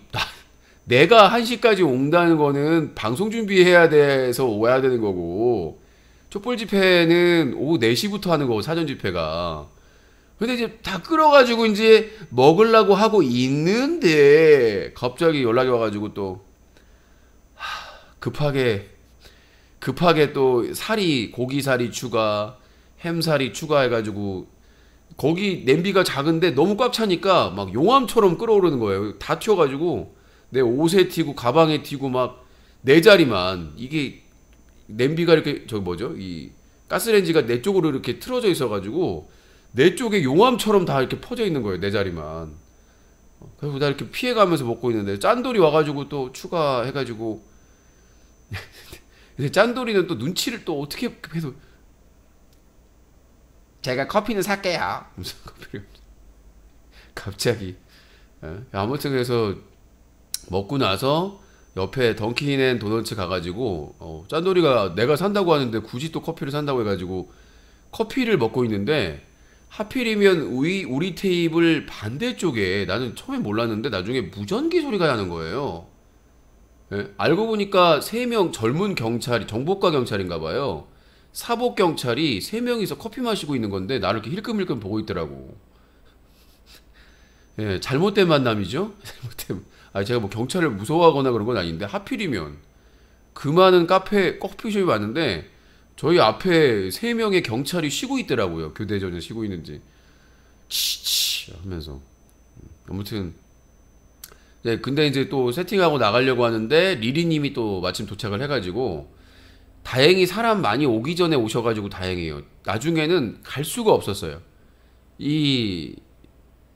내가 1시까지 온다는 거는 방송 준비해야 돼서 와야 되는 거고 촛불 집회는 오후 4시부터 하는 거고 사전 집회가. 근데 이제 다 끓어가지고 이제 먹으려고 하고 있는데 갑자기 연락이 와가지고 또 급하게 또 고기살이 추가 햄살이 추가해가지고 거기 냄비가 작은데 너무 꽉 차니까 막 용암처럼 끓어오르는 거예요. 다 튀어가지고 내 옷에 튀고 가방에 튀고 막 내 자리만 이게 냄비가 이렇게 이 가스레인지가 내 쪽으로 이렇게 틀어져 있어가지고 내 쪽에 용암처럼 다 이렇게 퍼져 있는 거예요. 내 자리만. 그래서 나 이렇게 피해가면서 먹고 있는데 짠돌이 와가지고 또 추가해가지고 근데 짠돌이는 또 눈치를 또 어떻게 해서 제가 커피는 살게요. 무슨 커피를 갑자기. 아무튼 그래서 먹고 나서 옆에 던킨앤 도너츠 가가지고 짠돌이가 내가 산다고 하는데 굳이 또 커피를 산다고 해가지고 커피를 먹고 있는데 하필이면 우리 테이블 반대쪽에 나는 처음에 몰랐는데 나중에 무전기 소리가 나는 거예요. 예? 알고 보니까 3명 젊은 경찰이 정보과 경찰인가 봐요. 사복 경찰이 3명이서 커피 마시고 있는 건데 나를 이렇게 힐끔힐끔 보고 있더라고. 예, 잘못된 만남이죠. 제가 뭐 경찰을 무서워하거나 그런 건 아닌데 하필이면 그 많은 커피숍이 왔는데 저희 앞에 3명의 경찰이 쉬고 있더라고요. 교대전에 쉬고 있는지 치치 하면서. 아무튼 네 근데 이제 또 세팅하고 나가려고 하는데 리리님이 또 마침 도착을 해가지고 다행히 사람 많이 오기 전에 오셔가지고 다행이에요. 나중에는 갈 수가 없었어요. 이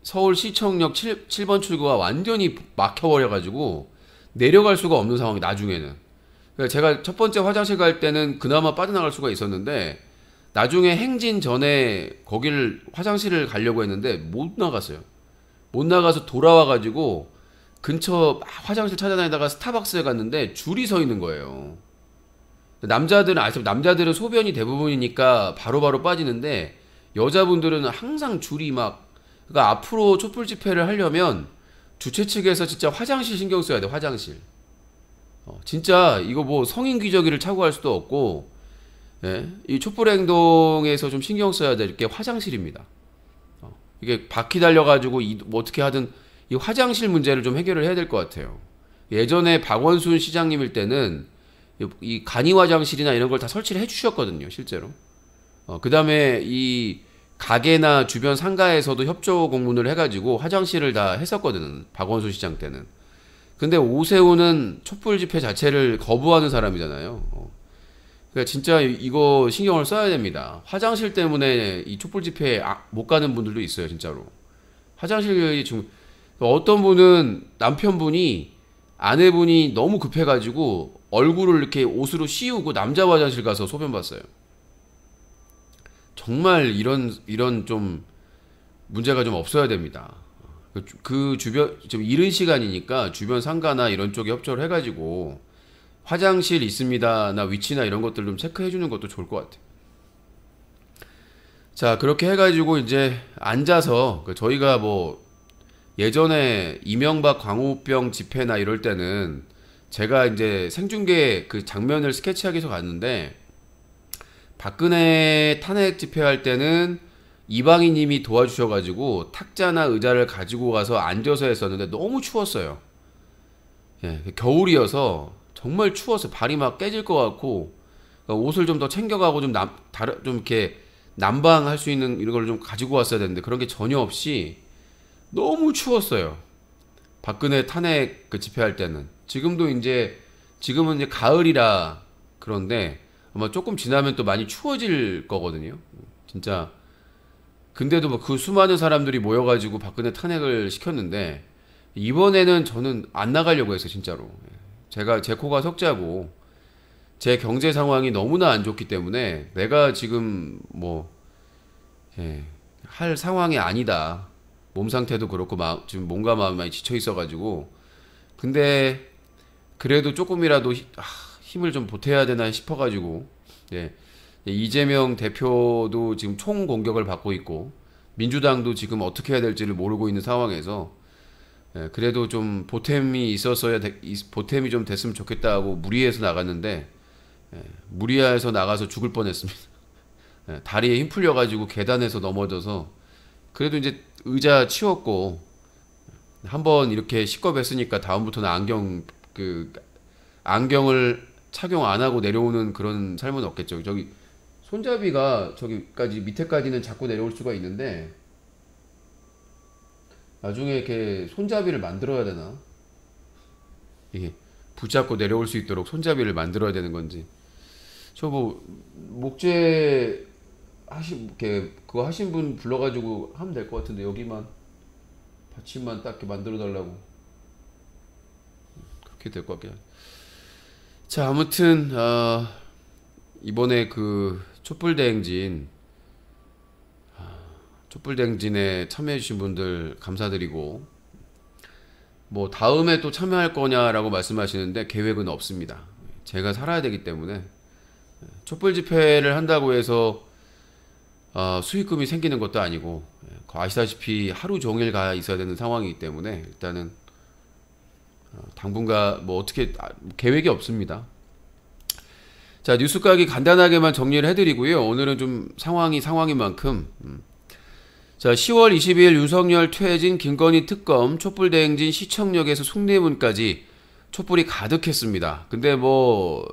서울시청역 7번 출구가 완전히 막혀버려가지고 내려갈 수가 없는 상황이 나중에는. 그래서 제가 첫 번째 화장실 갈 때는 그나마 빠져나갈 수가 있었는데 나중에 행진 전에 거기를 화장실을 가려고 했는데 못 나갔어요. 못 나가서 돌아와가지고 근처 화장실 찾아다니다가 스타벅스에 갔는데 줄이 서 있는 거예요. 남자들은 소변이 대부분이니까 바로바로 빠지는데 여자분들은 항상 줄이 막 그러니까 앞으로 촛불 집회를 하려면 주최 측에서 진짜 화장실 신경 써야 돼. 화장실. 진짜 이거 뭐 성인 기저귀를 차고 할 수도 없고 예? 이 촛불 행동에서 좀 신경 써야 될 게 화장실입니다. 이게 바퀴 달려가지고 뭐 어떻게 하든 이 화장실 문제를 좀 해결을 해야 될 것 같아요. 예전에 박원순 시장님일 때는 이 간이 화장실이나 이런 걸 다 설치를 해주셨거든요, 실제로. 그 다음에 이 가게나 주변 상가에서도 협조 공문을 해가지고 화장실을 다 했었거든, 박원순 시장 때는. 근데 오세훈은 촛불 집회 자체를 거부하는 사람이잖아요. 그러니까 진짜 이거 신경을 써야 됩니다. 화장실 때문에 이 촛불 집회에 못 가는 분들도 있어요, 진짜로. 화장실이 지금 어떤 분은 남편분이 아내분이 너무 급해가지고 얼굴을 이렇게 옷으로 씌우고 남자 화장실 가서 소변 봤어요. 정말 이런 좀 문제가 좀 없어야 됩니다. 그 주변 좀 이른 시간이니까 주변 상가나 이런 쪽에 협조를 해가지고 화장실 있습니다나 위치나 이런 것들 좀 체크해 주는 것도 좋을 것 같아요. 자, 그렇게 해가지고 이제 앉아서 저희가 뭐 예전에 이명박 광우병 집회나 이럴 때는 제가 이제 생중계 그 장면을 스케치하기 위해서 갔는데 박근혜 탄핵 집회할 때는 이방희님이 도와주셔가지고 탁자나 의자를 가지고 가서 앉아서 했었는데 너무 추웠어요. 예, 겨울이어서 정말 추워서 발이 막 깨질 것 같고 옷을 좀 더 챙겨가고 좀 이렇게 난방할 수 있는 이런 걸 좀 가지고 왔어야 되는데 그런 게 전혀 없이 너무 추웠어요. 박근혜 탄핵 그 집회할 때는. 지금은 이제 가을이라 그런데 아마 조금 지나면 또 많이 추워질 거거든요. 진짜. 근데도 뭐 그 수많은 사람들이 모여가지고 박근혜 탄핵을 시켰는데 이번에는 저는 안 나가려고 했어요, 진짜로. 제 코가 석자고 제 경제 상황이 너무나 안 좋기 때문에 내가 지금 할 상황이 아니다. 몸 상태도 그렇고 지금 몸과 마음이 많이 지쳐 있어가지고 근데 그래도 조금이라도 힘을 좀 보태야 되나 싶어가지고 이재명 대표도 지금 총 공격을 받고 있고 민주당도 지금 어떻게 해야 될지를 모르고 있는 상황에서 그래도 좀 보탬이 보탬이 좀 됐으면 좋겠다고 무리해서 나갔는데 무리해서 나가서 죽을 뻔했습니다. 다리에 힘 풀려가지고 계단에서 넘어져서 그래도 이제 의자 치웠고 한번 이렇게 식겁했으니까 다음부터는 안경을 착용 안 하고 내려오는 그런 삶은 없겠죠. 저기 손잡이가 저기까지 밑에까지는 잡고 내려올 수가 있는데 나중에 이렇게 손잡이를 만들어야 되나? 이게 붙잡고 내려올 수 있도록 손잡이를 만들어야 되는 건지. 저 뭐 목재 그거 하신 분 불러가지고 하면 될 것 같은데 여기만 받침만 딱 이렇게 만들어 달라고 그렇게 될 것 같긴 한데. 자, 아무튼 이번에 그 촛불대행진에 참여해주신 분들 감사드리고 뭐 다음에 또 참여할 거냐라고 말씀하시는데 계획은 없습니다. 제가 살아야 되기 때문에 촛불 집회를 한다고 해서 수익금이 생기는 것도 아니고 아시다시피 하루 종일 가 있어야 되는 상황이기 때문에 일단은 당분간 뭐 어떻게 계획이 없습니다. 자, 뉴스 까기 간단하게만 정리를 해드리고요. 오늘은 좀 상황인 만큼 자, 10월 20일 윤석열 퇴진 김건희 특검 촛불대행진 시청역에서 숭례문까지 촛불이 가득했습니다. 근데 뭐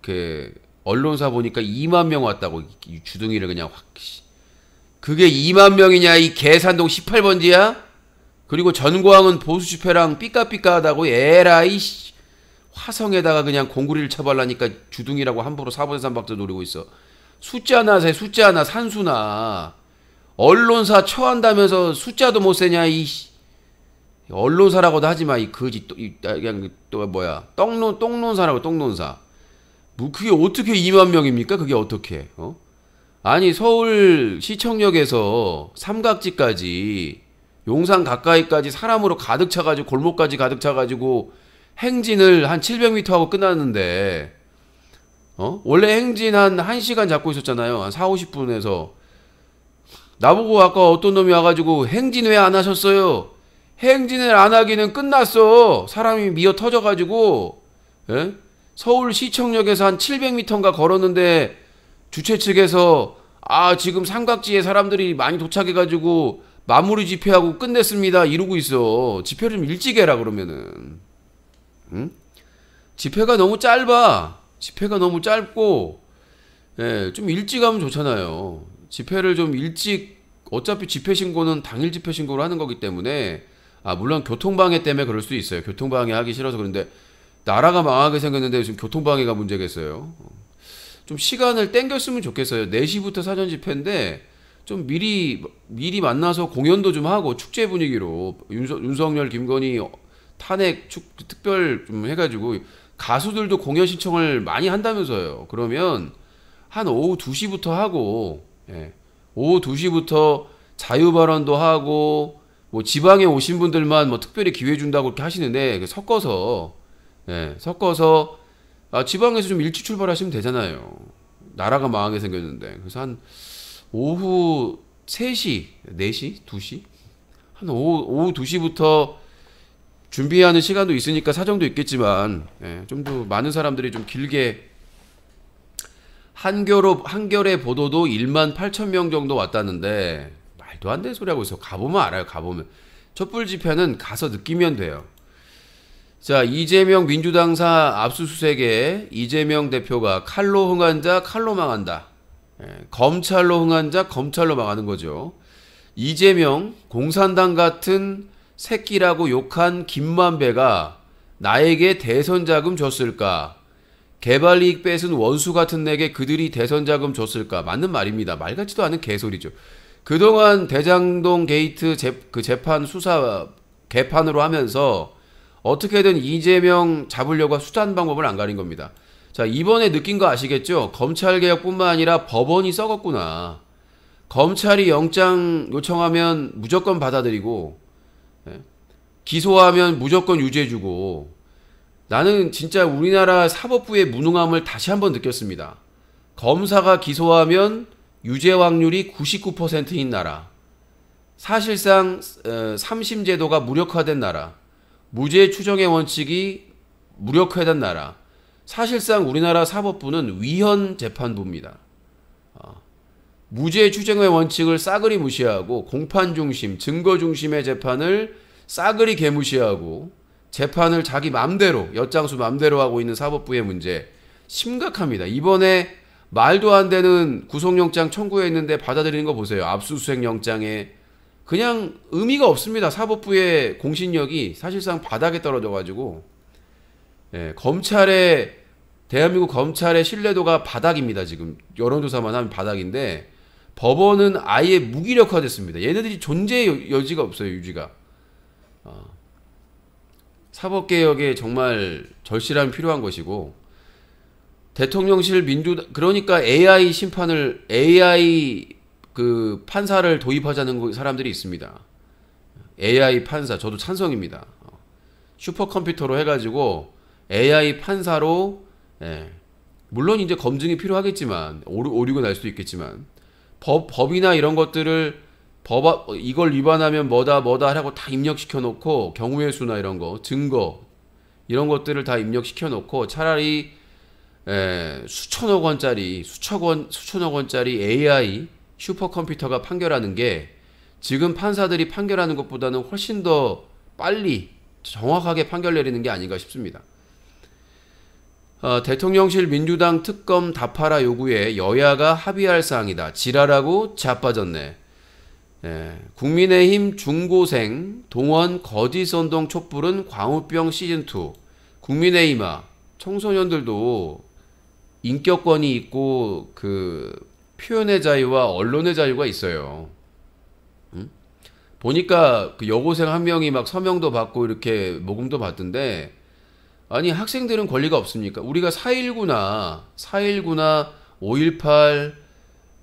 이렇게 언론사 보니까 2만 명 왔다고 이 주둥이를 그냥 확. 그게 2만 명이냐 이 계산동 18번지야? 그리고 전광훈 보수 집회랑 삐까삐까하다고 에라이 화성에다가 그냥 공구리를 쳐발라니까 주둥이라고 함부로 4번에 3박자 노리고 있어. 숫자나 세 숫자나 산수나 언론사 처한다면서 숫자도 못 세냐 이 언론사라고도 하지마 이 거지 그냥 또 뭐야 똥론사라고 똥론사. 뭐 그게 어떻게 2만 명입니까? 그게 어떻게 아니 서울 시청역에서 삼각지까지 용산 가까이까지 사람으로 가득 차가지고 골목까지 가득 차가지고 행진을 한 700m 하고 끝났는데 원래 행진 한 1시간 잡고 있었잖아요. 한 4, 50분에서 나보고 아까 어떤 놈이 와가지고 행진 왜 안 하셨어요? 행진을 안 하기는 끝났어. 사람이 미어 터져가지고 예? 서울 시청역에서 한 700m인가 걸었는데 주최 측에서 지금 삼각지에 사람들이 많이 도착해가지고 마무리 집회하고 끝냈습니다 이러고 있어. 집회를 좀 일찍 해라 그러면은. 응? 집회가 너무 짧아. 집회가 너무 짧고 예, 좀 일찍 하면 좋잖아요. 집회를 좀 일찍, 어차피 집회 신고는 당일 집회 신고를 하는 거기 때문에 물론 교통방해 때문에 그럴 수 있어요. 교통방해 하기 싫어서. 그런데 나라가 망하게 생겼는데 지금 교통방해가 문제겠어요. 좀 시간을 땡겼으면 좋겠어요. 4시부터 사전 집회인데 좀 미리 만나서 공연도 좀 하고 축제 분위기로 윤석열, 김건희 탄핵 특별 좀 해가지고 가수들도 공연 신청을 많이 한다면서요. 그러면 한 오후 2시부터 하고 오후 2시부터 자유발언도 하고 뭐 지방에 오신 분들만 뭐 특별히 기회 준다고 그렇게 하시는데 섞어서 지방에서 좀 일찍 출발하시면 되잖아요. 나라가 망하게 생겼는데. 그래서 한 오후 3시, 4시, 2시? 한 오후 2시부터 준비하는 시간도 있으니까 사정도 있겠지만 좀 더 많은 사람들이 좀 길게 한겨레 보도도 1만 8천 명 정도 왔다는데 말도 안 되는 소리 하고 있어. 가보면 알아요. 가보면. 촛불 집회는 가서 느끼면 돼요. 자, 이재명 민주당사 압수수색에 이재명 대표가 칼로 흥한 자 칼로 망한다. 검찰로 흥한 자 검찰로 망하는 거죠. 이재명 공산당 같은 새끼라고 욕한 김만배가 나에게 대선 자금 줬을까? 개발이익 뺏은 원수 같은 내게 그들이 대선 자금 줬을까? 맞는 말입니다. 말 같지도 않은 개소리죠. 그동안 대장동 게이트 재판 수사 개판으로 하면서 어떻게든 이재명 잡으려고 수단 방법을 안 가린 겁니다. 자, 이번에 느낀 거 아시겠죠? 검찰개혁뿐만 아니라 법원이 썩었구나. 검찰이 영장 요청하면 무조건 받아들이고 기소하면 무조건 유죄주고. 나는 진짜 우리나라 사법부의 무능함을 다시 한번 느꼈습니다. 검사가 기소하면 유죄 확률이 99%인 나라. 사실상 3심 제도가 무력화된 나라. 무죄 추정의 원칙이 무력화된 나라. 사실상 우리나라 사법부는 위헌 재판부입니다. 무죄 추정의 원칙을 싸그리 무시하고 공판 중심, 증거 중심의 재판을 싸그리 개무시하고 재판을 자기 맘대로, 엿장수 맘대로 하고 있는 사법부의 문제 심각합니다. 이번에 말도 안 되는 구속영장 청구했는데 받아들이는 거 보세요. 압수수색 영장에 그냥 의미가 없습니다. 사법부의 공신력이 사실상 바닥에 떨어져가지고 대한민국 검찰의 신뢰도가 바닥입니다. 지금 여론조사만 하면 바닥인데 법원은 아예 무기력화됐습니다. 얘네들이 존재의 여지가 없어요. 유지가. 사법개혁에 정말 절실함이 필요한 것이고 대통령실 그러니까 AI 판사를 도입하자는 사람들이 있습니다. AI 판사 저도 찬성입니다. 슈퍼컴퓨터로 해가지고 AI 판사로 물론 이제 검증이 필요하겠지만 오류가 날 수도 있겠지만 법이나 이런 것들을 이걸 위반하면 뭐다 하고 다 입력시켜 놓고 경우의 수나 이런 거 증거 이런 것들을 다 입력시켜 놓고 차라리 수천억 원짜리 AI 슈퍼컴퓨터가 판결하는 게 지금 판사들이 판결하는 것보다는 훨씬 더 빨리 정확하게 판결 내리는 게 아닌가 싶습니다. 대통령실 민주당 특검 답하라 요구에 여야가 합의할 사항이다. 지랄하고 자빠졌네. 국민의힘 중고생 동원 거짓선동 촛불은 광우병 시즌2. 국민의힘아, 청소년들도 인격권이 있고 표현의 자유와 언론의 자유가 있어요. 보니까 그 여고생 한 명이 막 서명도 받고 이렇게 모금도 받던데 아니 학생들은 권리가 없습니까? 우리가 4.19나 5.18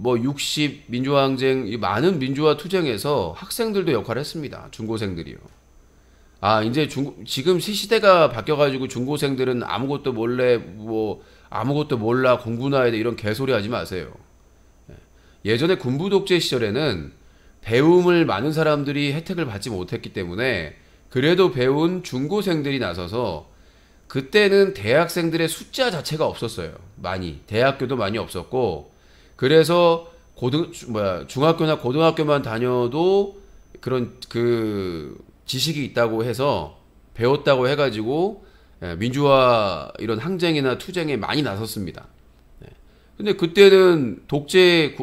뭐 60 민주화항쟁, 이 많은 민주화 투쟁에서 학생들도 역할을 했습니다. 중고생들이요. 이제 지금 시대가 바뀌어가지고 중고생들은 아무것도 몰래 뭐 아무것도 몰라 공부나 해야 돼 이런 개소리 하지 마세요. 예전에 군부 독재 시절에는 배움을 많은 사람들이 혜택을 받지 못했기 때문에 그래도 배운 중고생들이 나서서 그때는 대학생들의 숫자 자체가 없었어요. 많이. 대학교도 많이 없었고 그래서 중학교나 고등학교만 다녀도 그런 그 지식이 있다고 해서 배웠다고 해가지고 민주화 이런 항쟁이나 투쟁에 많이 나섰습니다. 근데 그때는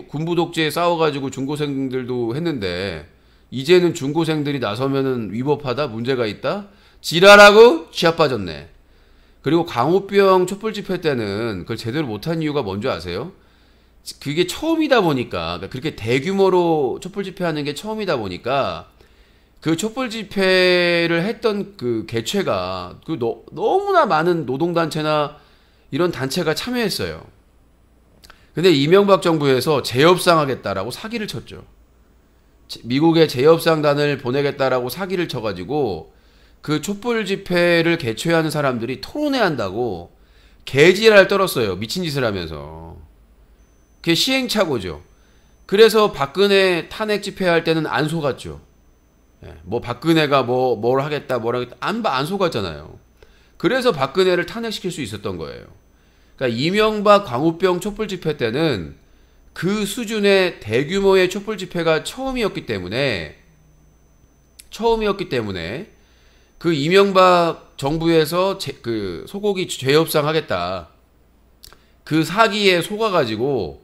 군부 독재에 싸워가지고 중고생들도 했는데 이제는 중고생들이 나서면은 위법하다, 문제가 있다, 지랄하고 취업 빠졌네. 그리고 광우병 촛불 집회 때는 그걸 제대로 못한 이유가 뭔지 아세요? 그게 처음이다 보니까, 그러니까 그렇게 대규모로 촛불 집회하는 게 처음이다 보니까 그 촛불 집회를 했던 그 개최가 너무나 많은 노동단체나 이런 단체가 참여했어요. 근데 이명박 정부에서 재협상 하겠다라고 사기를 쳤죠. 미국에 재협상단을 보내겠다라고 사기를 쳐가지고 그 촛불 집회를 개최하는 사람들이 토론회 한다고 개지랄 떨었어요. 미친 짓을 하면서. 그게 시행착오죠. 그래서 박근혜 탄핵 집회할 때는 안 속았죠. 뭐 박근혜가 뭘 하겠다 안 속았잖아요. 그래서 박근혜를 탄핵시킬 수 있었던 거예요. 그러니까 이명박 광우병 촛불 집회 때는 그 수준의 대규모의 촛불 집회가 처음이었기 때문에 그 이명박 정부에서 그 소고기 재협상 하겠다 그 사기에 속아가지고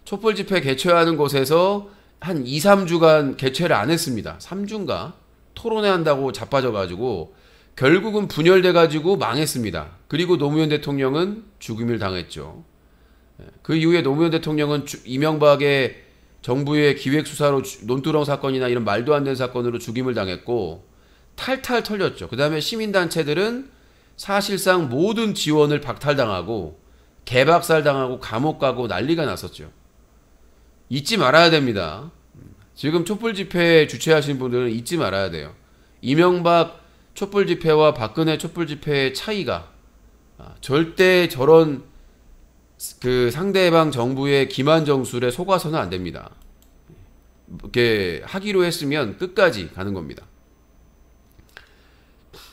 촛불 집회 개최하는 곳에서 한 2, 3주간 개최를 안 했습니다. 3주인가? 토론회 한다고 자빠져가지고 결국은 분열돼가지고 망했습니다. 그리고 노무현 대통령은 죽임을 당했죠. 그 이후에 노무현 대통령은 이명박의 정부의 기획수사로 논두렁 사건이나 이런 말도 안 되는 사건으로 죽임을 당했고 탈탈 털렸죠. 그 다음에 시민단체들은 사실상 모든 지원을 박탈당하고 개박살당하고 감옥 가고 난리가 났었죠. 잊지 말아야 됩니다. 지금 촛불 집회 주최하신 분들은 잊지 말아야 돼요. 이명박 촛불 집회와 박근혜 촛불 집회의 차이가 절대 저런 그 상대방 정부의 기만 정술에 속아서는 안 됩니다. 이렇게 하기로 했으면 끝까지 가는 겁니다.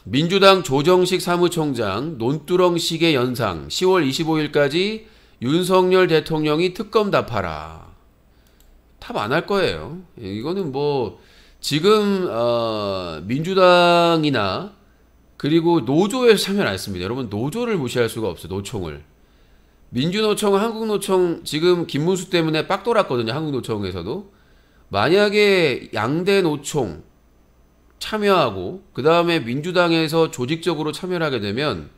민주당 조정식 사무총장 논두렁식의 연상 10월 25일까지 윤석열 대통령이 특검 답하라. 답 안 할 거예요. 이거는 뭐 지금 민주당이나 그리고 노조에서 참여를 안 했습니다. 여러분 노조를 무시할 수가 없어요. 노총을. 민주노총, 한국노총 지금 김문수 때문에 빡 돌았거든요. 한국노총에서도. 만약에 양대 노총 참여하고 그 다음에 민주당에서 조직적으로 참여를 하게 되면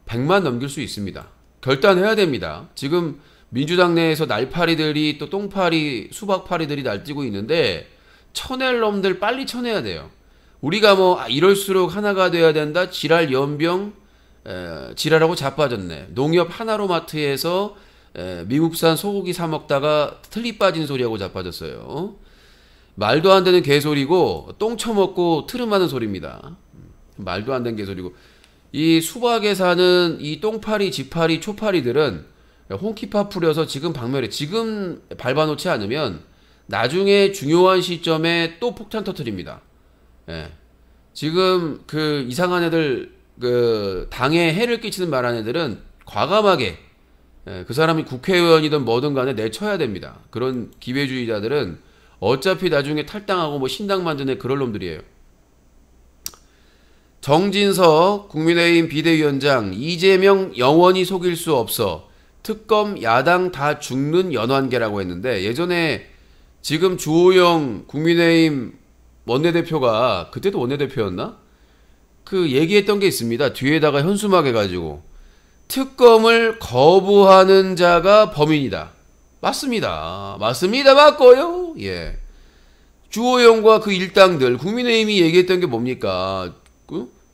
100만 넘길 수 있습니다. 결단해야 됩니다. 지금 민주당 내에서 날파리들이 또 똥파리, 수박파리들이 날뛰고 있는데 쳐낼 놈들 빨리 쳐내야 돼요. 우리가 이럴수록 하나가 돼야 된다. 지랄 연병 지랄하고 자빠졌네. 농협 하나로마트에서 미국산 소고기 사 먹다가 틀리 빠진 소리하고 자빠졌어요. 말도 안 되는 개소리고 똥 처먹고 트름하는 소리입니다. 말도 안 되는 개소리고 이 수박에 사는 이 똥파리, 지파리, 초파리들은 홍키파 풀려서 지금 박멸해. 지금 밟아놓지 않으면 나중에 중요한 시점에 또 폭탄 터뜨립니다. 지금 그 이상한 애들 그 당에 해를 끼치는 말한 애들은 과감하게 그 사람이 국회의원이든 뭐든 간에 내쳐야 됩니다. 그런 기회주의자들은 어차피 나중에 탈당하고 뭐 신당 만드는 그럴 놈들이에요. 정진석 국민의힘 비대위원장 이재명 영원히 속일 수 없어. 특검 야당 다 죽는 연환계라고 했는데 예전에 지금 주호영 국민의힘 원내대표가 그때도 원내대표였나? 그 얘기했던 게 있습니다. 뒤에다가 현수막 해가지고 특검을 거부하는 자가 범인이다. 맞습니다. 맞고요. 예. 주호영과 그 일당들 국민의힘이 얘기했던 게 뭡니까?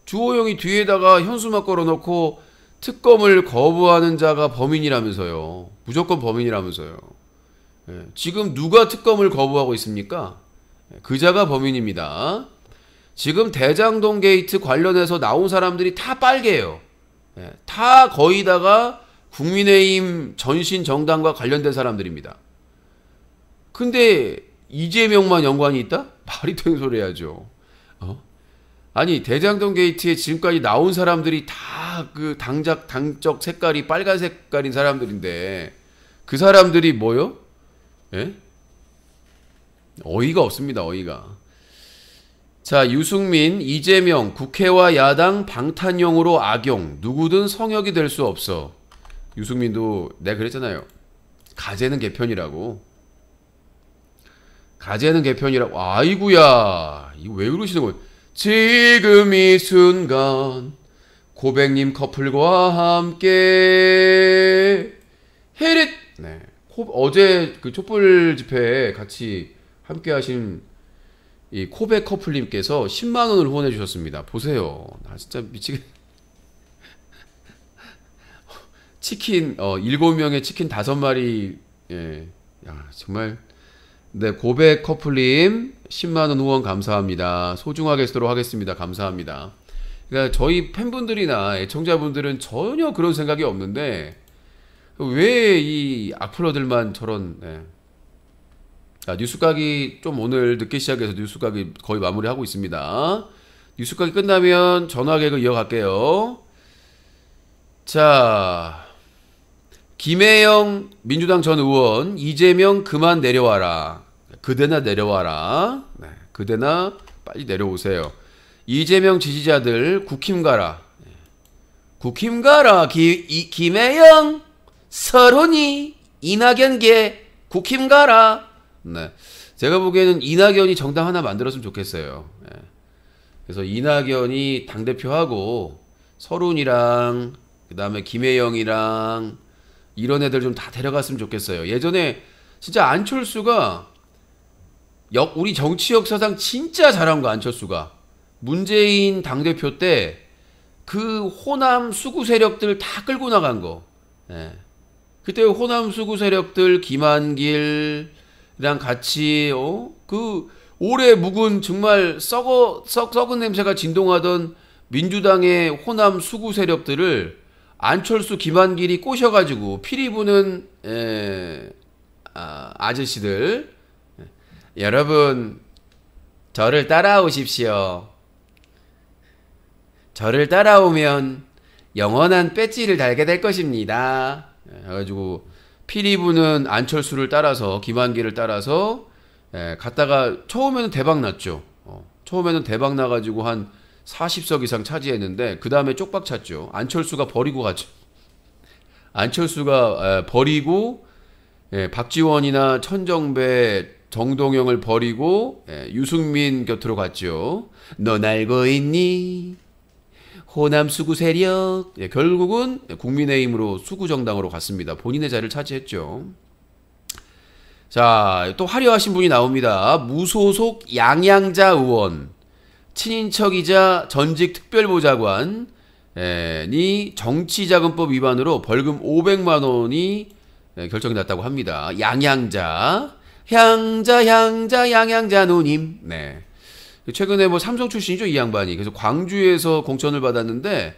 주호영이 뒤에다가 현수막 걸어놓고 특검을 거부하는 자가 범인이라면서요. 무조건 범인이라면서요. 지금 누가 특검을 거부하고 있습니까? 그자가 범인입니다. 지금 대장동 게이트 관련해서 나온 사람들이 다 빨개요. 다 거의다가 국민의힘 전신 정당과 관련된 사람들입니다. 근데 이재명만 연관이 있다? 말이 되는 소리 해야죠. 아니 대장동 게이트에 지금까지 나온 사람들이 다 그 당적 색깔이 빨간 색깔인 사람들인데 그 사람들이 뭐요? 예? 어이가 없습니다. 어이가. 자, 유승민, 이재명, 국회와 야당 방탄용으로 악용. 누구든 성역이 될 수 없어. 유승민도 내가 그랬잖아요. 가재는 개편이라고. 가재는 개편이라고. 아이구야. 이거 왜 그러시는 거예요? 지금 이 순간 고백님 커플과 함께 헤릿. 네. 어제 그 촛불 집회에 같이 함께 하신 이 코백 커플님께서 10만 원을 후원해 주셨습니다. 보세요. 나 진짜 미치겠. 치킨 7명에 치킨 5마리. 예. 야, 정말. 네, 고백 커플님 10만 원 후원 감사합니다. 소중하게 쓰도록 하겠습니다. 감사합니다. 그러니까 저희 팬분들이나 애청자분들은 전혀 그런 생각이 없는데 왜 이 악플러들만 저런. 자, 뉴스각이 좀 오늘 늦게 시작해서 뉴스각이 거의 마무리하고 있습니다. 뉴스각이 끝나면 전화 개그 이어갈게요. 자, 김혜영 민주당 전 의원, 이재명 그만 내려와라. 그대나 내려와라. 네, 그대나 빨리 내려오세요. 이재명 지지자들 국힘 가라. 국힘 가라. 김혜영, 설훈이, 이낙연계 국힘 가라. 네, 제가 보기에는 이낙연이 정당 하나 만들었으면 좋겠어요. 네. 그래서 이낙연이 당대표하고 설훈이랑 그 다음에 김혜영이랑 이런 애들 좀 다 데려갔으면 좋겠어요. 예전에 진짜 안철수가 우리 정치 역사상 진짜 잘한 거. 안철수가 문재인 당대표 때 그 호남 수구 세력들 다 끌고 나간 거. 예. 그때 호남 수구 세력들 김한길이랑 같이 그 오래 묵은 정말 썩은 냄새가 진동하던 민주당의 호남 수구 세력들을 안철수 김한길이 꼬셔가지고 피리 부는 아저씨들. 여러분 저를 따라오십시오. 저를 따라오면 영원한 배지를 달게 될 것입니다. 그래가지고 피리 부는 안철수를 따라서 김한길을 따라서 갔다가 처음에는 대박 났죠. 처음에는 대박 나가지고 한 40석 이상 차지했는데 그 다음에 쪽박 찼죠. 안철수가 버리고 갔죠. 안철수가 버리고 박지원이나 천정배, 정동영을 버리고 유승민 곁으로 갔죠. 넌 알고 있니? 호남 수구 세력. 결국은 국민의힘으로 수구 정당으로 갔습니다. 본인의 자리를 차지했죠. 자, 또 화려하신 분이 나옵니다. 무소속 양양자 의원. 친인척이자 전직 특별보좌관이 정치자금법 위반으로 벌금 500만 원이 결정이 났다고 합니다. 양양자 양양자 누님. 네. 최근에 뭐 삼성 출신이죠, 이 양반이. 그래서 광주에서 공천을 받았는데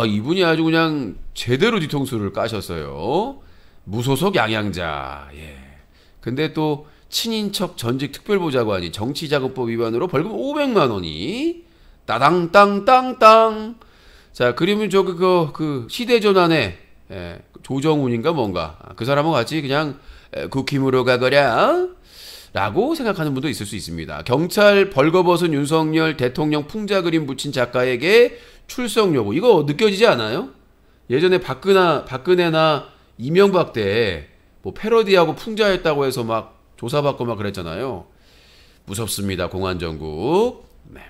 이분이 아주 그냥 제대로 뒤통수를 까셨어요. 무소속 양양자. 예. 근데 또 친인척 전직 특별보좌관이 정치자금법 위반으로 벌금 500만 원이 따당땅땅땅. 자, 그러면 저기 그 시대전환에 조정훈인가 뭔가 그 사람하고 같이 그냥 국힘으로 가거랴 라고 생각하는 분도 있을 수 있습니다. 경찰 벌거벗은 윤석열 대통령 풍자 그림 붙인 작가에게 출석 요구. 이거 느껴지지 않아요? 예전에 박근혜나 이명박 때 뭐 패러디하고 풍자했다고 해서 막 조사받고 막 그랬잖아요. 무섭습니다. 공안정국. 네.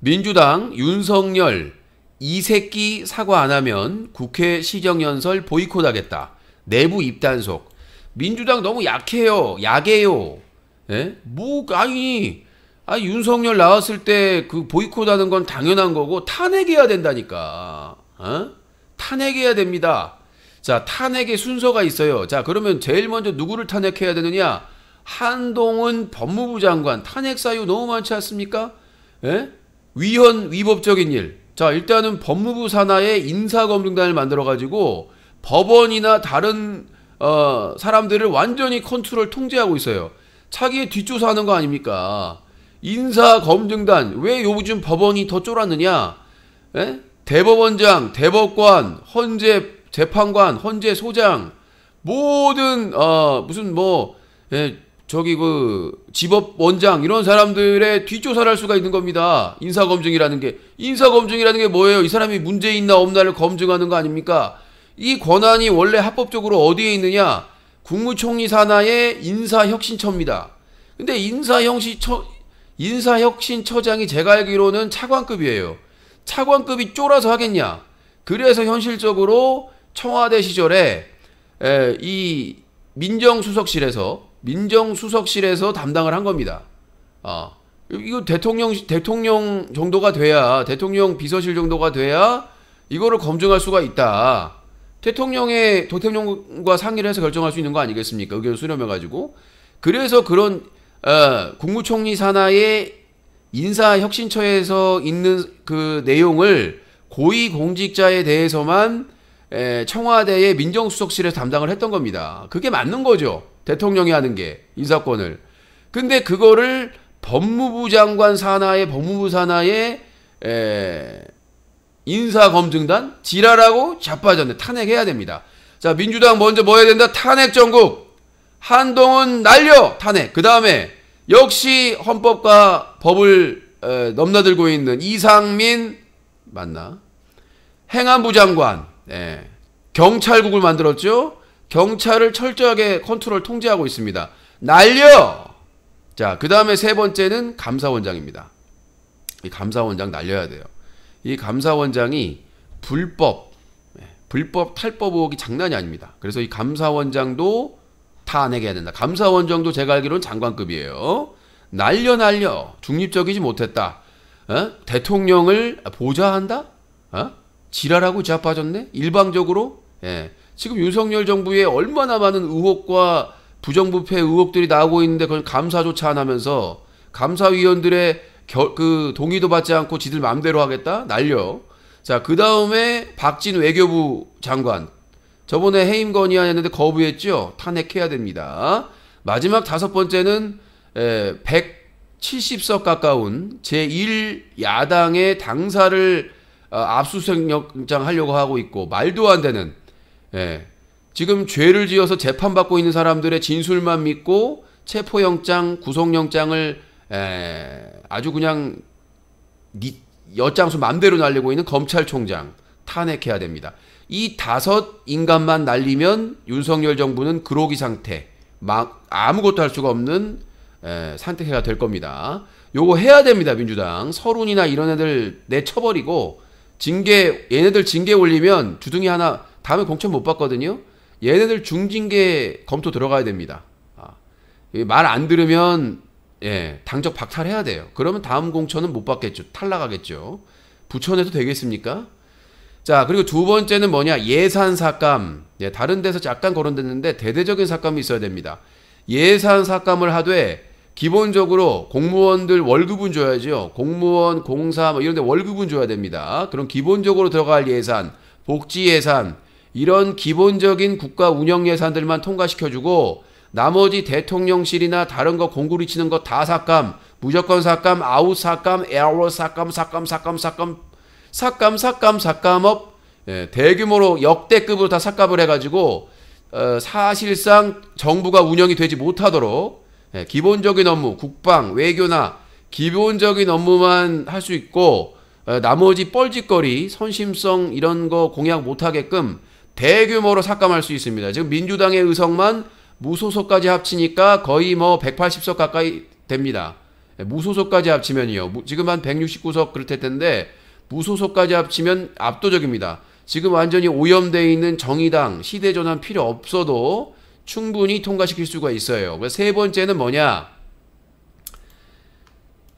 민주당 윤석열 이 새끼 사과 안 하면 국회 시정연설 보이콧하겠다. 내부 입단속. 민주당 너무 약해요. 약해요. 예? 윤석열 나왔을 때 그 보이콧하는 건 당연한 거고 탄핵해야 된다니까. 탄핵해야 됩니다. 자, 탄핵의 순서가 있어요. 자, 그러면 제일 먼저 누구를 탄핵해야 되느냐? 한동훈 법무부 장관 탄핵 사유 너무 많지 않습니까? 예? 위법적인 일. 자, 일단은 법무부 산하에 인사검증단을 만들어가지고 법원이나 다른 사람들을 완전히 컨트롤 통제하고 있어요. 차기에 뒷조사하는 거 아닙니까? 인사검증단. 왜 요즘 법원이 더 쫄았느냐? 예? 대법원장, 대법관, 헌재 재판관, 헌재 소장, 모든 무슨 뭐 저기 그 지법원장 이런 사람들의 뒷조사를 할 수가 있는 겁니다. 인사검증이라는 게 뭐예요? 이 사람이 문제 있나 없나를 검증하는 거 아닙니까? 이 권한이 원래 합법적으로 어디에 있느냐? 국무총리 산하의 인사혁신처입니다. 근데 인사혁신처장이 제가 알기로는 차관급이에요. 차관급이 쫄아서 하겠냐? 그래서 현실적으로 청와대 시절에 이 민정수석실에서 담당을 한 겁니다. 이거 대통령 정도가 돼야, 대통령 비서실 정도가 돼야 이거를 검증할 수가 있다. 대통령과 상의를 해서 결정할 수 있는 거 아니겠습니까? 의견을 수렴해가지고. 그래서 그런 국무총리 산하의 인사혁신처에서 있는 그 내용을 고위공직자에 대해서만 청와대의 민정수석실에서 담당을 했던 겁니다. 그게 맞는 거죠. 대통령이 하는 게 인사권을. 근데 그거를 법무부 산하의 인사검증단 지랄하고 자빠졌네. 탄핵해야 됩니다. 자, 민주당 먼저 뭐 해야 된다? 탄핵 전국. 한동훈 날려 탄핵. 그 다음에 역시 헌법과 법을 넘나들고 있는 이상민 맞나? 행안부 장관. 경찰국을 만들었죠. 경찰을 철저하게 컨트롤 통제하고 있습니다. 날려. 자, 그 다음에 세 번째는 감사원장입니다. 이 감사원장 날려야 돼요. 이 감사원장이 불법 탈법 의혹이 장난이 아닙니다. 그래서 이 감사원장도 탄핵해야 된다. 감사원장도 제가 알기로는 장관급이에요. 날려 중립적이지 못했다. 대통령을 보좌한다? 지랄하고 자빠졌네? 일방적으로? 지금 윤석열 정부에 얼마나 많은 의혹과 부정부패 의혹들이 나오고 있는데 그걸 감사조차 안 하면서 감사위원들의 그 동의도 받지 않고 지들 마음대로 하겠다? 날려. 자, 그 다음에 박진 외교부 장관. 저번에 해임 건의안했는데 거부했죠? 탄핵해야 됩니다. 마지막 다섯 번째는 170석 가까운 제1야당의 당사를 압수수색영장 하려고 하고 있고 말도 안 되는 지금 죄를 지어서 재판받고 있는 사람들의 진술만 믿고 체포영장, 구속영장을 아주 그냥 엿장수 맘대로 날리고 있는 검찰총장 탄핵해야 됩니다. 이 다섯 인간만 날리면 윤석열 정부는 그로기 상태, 막 아무것도 할 수가 없는 상태가 될 겁니다. 요거 해야 됩니다. 민주당 서른이나 이런 애들 내쳐버리고 얘네들 징계 올리면 주둥이 하나 다음에 공천 못 받거든요. 얘네들 중징계 검토 들어가야 됩니다. 말 안 들으면 당적 박탈해야 돼요. 그러면 다음 공천은 못 받겠죠. 탈락하겠죠. 부천에도 되겠습니까? 자, 그리고 두 번째는 뭐냐? 예산 삭감. 다른 데서 약간 거론됐는데 대대적인 삭감이 있어야 됩니다. 예산 삭감을 하되 기본적으로 공무원들 월급은 줘야죠. 공무원, 공사 뭐 이런 데 월급은 줘야 됩니다. 그럼 기본적으로 들어갈 예산, 복지 예산 이런 기본적인 국가 운영 예산들만 통과시켜주고 나머지 대통령실이나 다른 거 공구리 치는 거 다 삭감, 무조건 삭감, 아웃 삭감, 에어 삭감, 삭감업 대규모로 역대급으로 다 삭감을 해가지고 사실상 정부가 운영이 되지 못하도록 기본적인 업무, 국방, 외교나 기본적인 업무만 할 수 있고 나머지 뻘짓거리, 선심성 이런 거 공약 못하게끔 대규모로 삭감할 수 있습니다. 지금 민주당의 의석만 무소속까지 합치니까 거의 뭐 180석 가까이 됩니다. 무소속까지 합치면요. 지금 한 169석 그럴 텐데 무소속까지 합치면 압도적입니다. 지금 완전히 오염되어 있는 정의당, 시대전환 필요 없어도 충분히 통과시킬 수가 있어요. 그래서 세 번째는 뭐냐?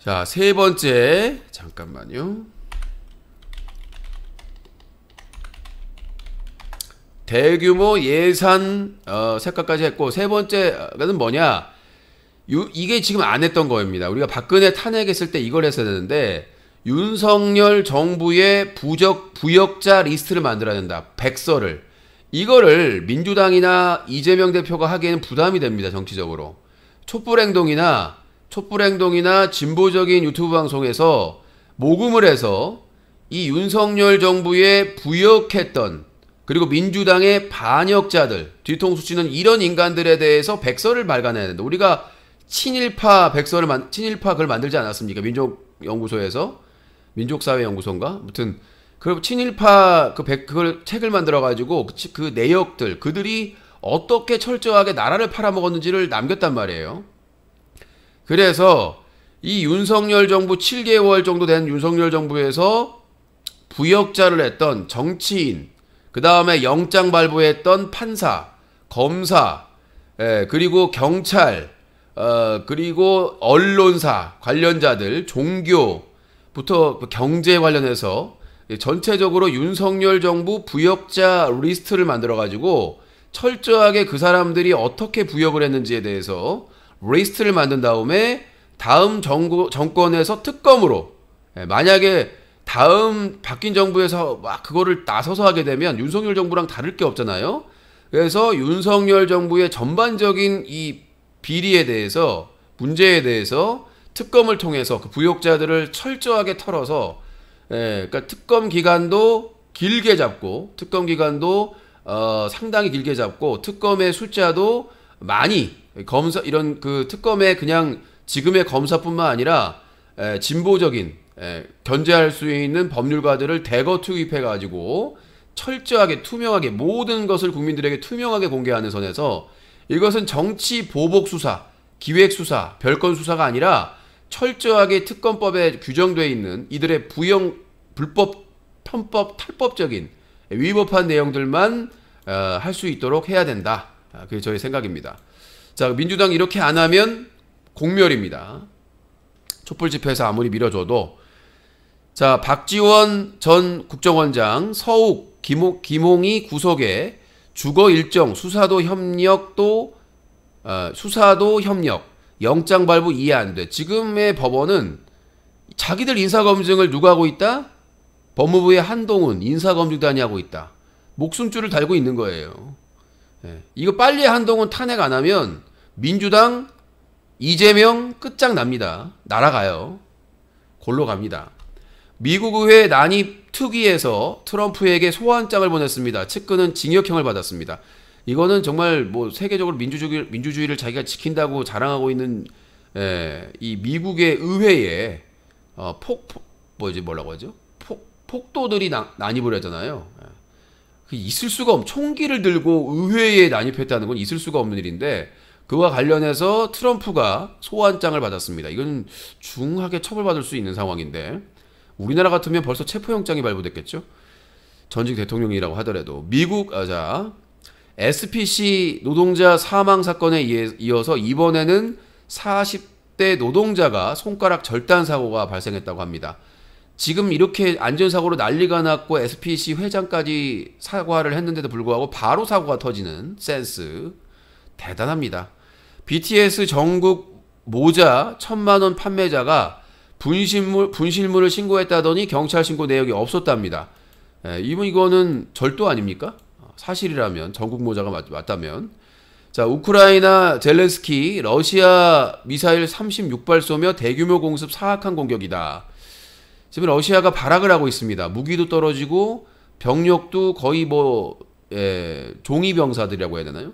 자, 세 번째 잠깐만요. 대규모 예산 색깔까지 했고, 세 번째는 뭐냐? 이게 지금 안 했던 거입니다. 우리가 박근혜 탄핵했을 때 이걸 했어야 되는데, 윤석열 정부의 부역자 리스트를 만들어야 된다. 백서를. 이거를 민주당이나 이재명 대표가 하기에는 부담이 됩니다. 정치적으로. 촛불행동이나 진보적인 유튜브 방송에서 모금을 해서 이 윤석열 정부에 부역했던, 그리고 민주당의 반역자들, 뒤통수 치는 이런 인간들에 대해서 백서를 발간해야 된다. 우리가 친일파 그걸 만들지 않았습니까? 민족연구소에서? 민족사회연구소인가? 아무튼, 그 친일파 그걸 책을 만들어가지고 그 내역들, 그들이 어떻게 철저하게 나라를 팔아먹었는지를 남겼단 말이에요. 그래서 이 윤석열 정부 7개월 정도 된 윤석열 정부에서 부역자를 했던 정치인, 그 다음에 영장 발부했던 판사, 검사, 그리고 경찰, 그리고 언론사 관련자들, 종교부터 경제 관련해서 전체적으로 윤석열 정부 부역자 리스트를 만들어가지고 철저하게 그 사람들이 어떻게 부역을 했는지에 대해서 리스트를 만든 다음에 다음 정권에서 특검으로, 만약에 다음 바뀐 정부에서 막 그거를 나서서 하게 되면 윤석열 정부랑 다를 게 없잖아요. 그래서 윤석열 정부의 전반적인 이 비리에 대해서, 문제에 대해서 특검을 통해서 그 부역자들을 철저하게 털어서, 그러니까 특검 기간도 길게 잡고, 상당히 길게 잡고, 특검의 숫자도 많이, 이런 그 특검의 그냥 지금의 검사뿐만 아니라 진보적인, 견제할 수 있는 법률가들을 대거 투입해가지고 철저하게 투명하게 모든 것을 국민들에게 투명하게 공개하는 선에서, 이것은 정치 보복 수사, 기획 수사, 별건 수사가 아니라 철저하게 특검법에 규정되어 있는 이들의 불법, 편법, 탈법적인 위법한 내용들만 할 수 있도록 해야 된다. 그게 저의 생각입니다. 자, 민주당 이렇게 안 하면 공멸입니다. 촛불 집회에서 아무리 밀어줘도. 자, 박지원 전 국정원장, 서욱, 김홍희 구속에 주거 일정, 수사도 협력, 영장 발부 이해 안 돼. 지금의 법원은 자기들 인사검증을 누가 하고 있다? 법무부의 한동훈 인사검증단이 하고 있다. 목숨줄을 달고 있는 거예요. 이거 빨리 한동훈 탄핵 안 하면 민주당, 이재명 끝장납니다. 날아가요. 골로 갑니다. 미국 의회 난입 특위에서 트럼프에게 소환장을 보냈습니다. 측근은 징역형을 받았습니다. 이거는 정말 뭐 세계적으로 민주주의를 자기가 지킨다고 자랑하고 있는 이 미국의 의회에 폭도들이 난입을 하잖아요. 있을 수가 없. 총기를 들고 의회에 난입했다는 건 있을 수가 없는 일인데, 그와 관련해서 트럼프가 소환장을 받았습니다. 이건 중하게 처벌받을 수 있는 상황인데, 우리나라 같으면 벌써 체포영장이 발부됐겠죠. 전직 대통령이라고 하더라도. SPC 노동자 사망 사건에 이어서 이번에는 40대 노동자가 손가락 절단 사고가 발생했다고 합니다. 지금 이렇게 안전사고로 난리가 났고 SPC 회장까지 사과를 했는데도 불구하고 바로 사고가 터지는 센스 대단합니다. BTS 전국 모자 1000만원 판매자가 분실물을 신고했다더니 경찰 신고 내역이 없었답니다. 이거는 절도 아닙니까? 사실이라면, 전국 모자가 맞다면. 자, 우크라이나 젤렌스키 러시아 미사일 36발 쏘며 대규모 공습 사악한 공격이다. 지금 러시아가 발악을 하고 있습니다. 무기도 떨어지고 병력도 거의 종이 병사들이라고 해야 되나요?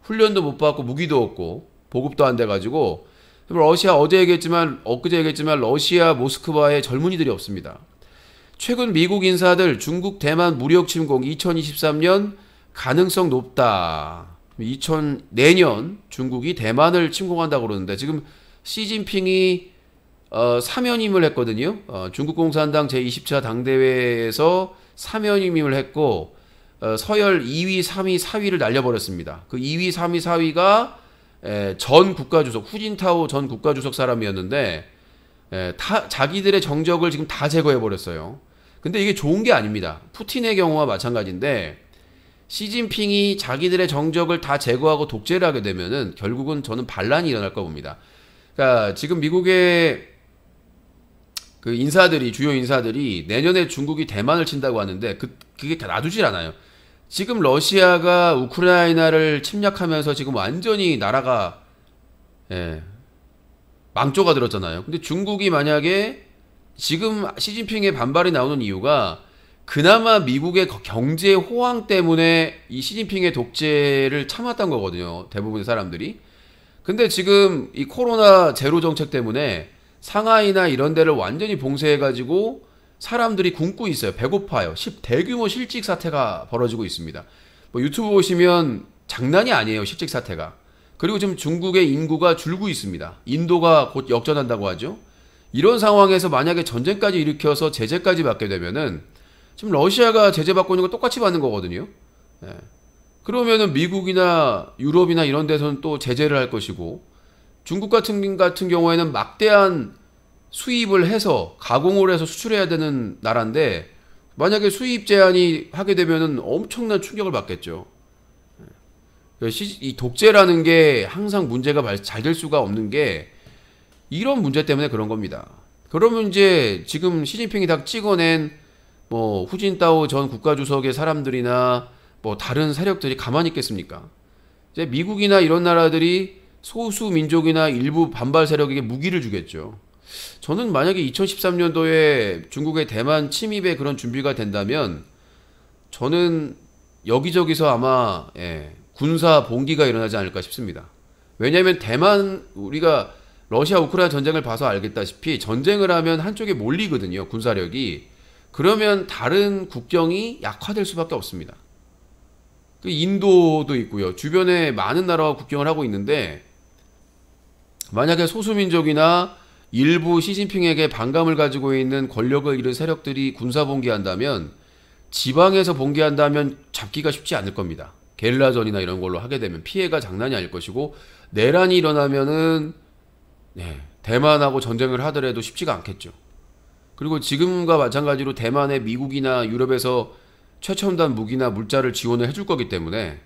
훈련도 못 받고 무기도 없고 보급도 안 돼가지고, 러시아 엊그제 얘기했지만 러시아 모스크바에 젊은이들이 없습니다. 최근 미국 인사들 중국 대만 무력 침공 2023년 가능성 높다. 내년 중국이 대만을 침공한다고 그러는데, 지금 시진핑이 사면임을 했거든요. 중국 공산당 제20차 당대회에서 사면임을 했고, 서열 2위, 3위, 4위를 날려버렸습니다. 그 2위, 3위, 4위가 전 국가주석, 후진타오 전 국가주석 사람이었는데, 자기들의 정적을 지금 다 제거해버렸어요. 근데 이게 좋은 게 아닙니다. 푸틴의 경우와 마찬가지인데, 시진핑이 자기들의 정적을 다 제거하고 독재를 하게 되면은 결국은 저는 반란이 일어날 거 봅니다. 그러니까 지금 미국의 그 인사들이 주요 인사들이 내년에 중국이 대만을 친다고 하는데 그게 놔두질 않아요. 지금 러시아가 우크라이나를 침략하면서 지금 완전히 나라가 예, 망조가 들었잖아요. 근데 중국이 만약에 지금 시진핑의 반발이 나오는 이유가 그나마 미국의 경제 호황 때문에 이 시진핑의 독재를 참았던 거거든요. 대부분의 사람들이. 근데 지금 이 코로나 제로 정책 때문에 상하이나 이런 데를 완전히 봉쇄해가지고 사람들이 굶고 있어요. 배고파요. 대규모 실직 사태가 벌어지고 있습니다. 뭐 유튜브 보시면 장난이 아니에요. 실직 사태가. 그리고 지금 중국의 인구가 줄고 있습니다. 인도가 곧 역전한다고 하죠. 이런 상황에서 만약에 전쟁까지 일으켜서 제재까지 받게 되면은 지금 러시아가 제재 받고 있는 거 똑같이 받는 거거든요. 예. 그러면은 미국이나 유럽이나 이런 데서는 또 제재를 할 것이고 중국 같은 경우에는 막대한 수입을 해서 가공을 해서 수출해야 되는 나라인데 만약에 수입 제한이 하게 되면은 엄청난 충격을 받겠죠. 이 독재라는 게 항상 문제가 잘 될 수가 없는 게 이런 문제 때문에 그런 겁니다. 그러면 이제 지금 시진핑이 다 찍어낸 뭐 후진타오 전 국가주석의 사람들이나 뭐 다른 세력들이 가만히 있겠습니까? 이제 미국이나 이런 나라들이 소수 민족이나 일부 반발 세력에게 무기를 주겠죠. 저는 만약에 2013년도에 중국의 대만 침입에 그런 준비가 된다면 저는 여기저기서 아마 군사 봉기가 일어나지 않을까 싶습니다. 왜냐하면 대만 우리가 러시아 우크라이나 전쟁을 봐서 알겠다시피 전쟁을 하면 한쪽에 몰리거든요. 군사력이. 그러면 다른 국경이 약화될 수밖에 없습니다. 인도도 있고요. 주변에 많은 나라와 국경을 하고 있는데 만약에 소수민족이나 일부 시진핑에게 반감을 가지고 있는 권력을 잃은 세력들이 군사 봉기한다면 지방에서 봉기한다면 잡기가 쉽지 않을 겁니다. 게릴라전이나 이런 걸로 하게 되면 피해가 장난이 아닐 것이고 내란이 일어나면은 대만하고 전쟁을 하더라도 쉽지가 않겠죠. 그리고 지금과 마찬가지로 대만에 미국이나 유럽에서 최첨단 무기나 물자를 지원을 해줄 거기 때문에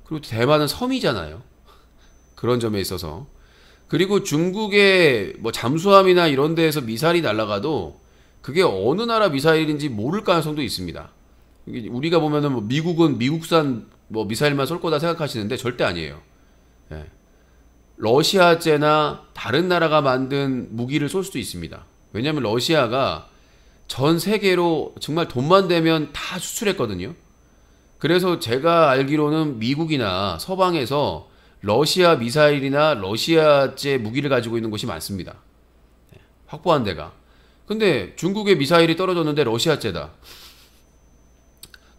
그리고 대만은 섬이잖아요. 그런 점에 있어서 그리고 중국의 뭐 잠수함이나 이런 데에서 미사일이 날아가도 그게 어느 나라 미사일인지 모를 가능성도 있습니다. 우리가 보면은 뭐 미국은 미국산 뭐 미사일만 쏠 거다 생각하시는데 절대 아니에요. 러시아제나 다른 나라가 만든 무기를 쏠 수도 있습니다. 왜냐하면 러시아가 전 세계로 정말 돈만 되면 다 수출했거든요. 그래서 제가 알기로는 미국이나 서방에서 러시아 미사일이나 러시아제 무기를 가지고 있는 곳이 많습니다. 확보한 데가. 근데 중국의 미사일이 떨어졌는데 러시아제다.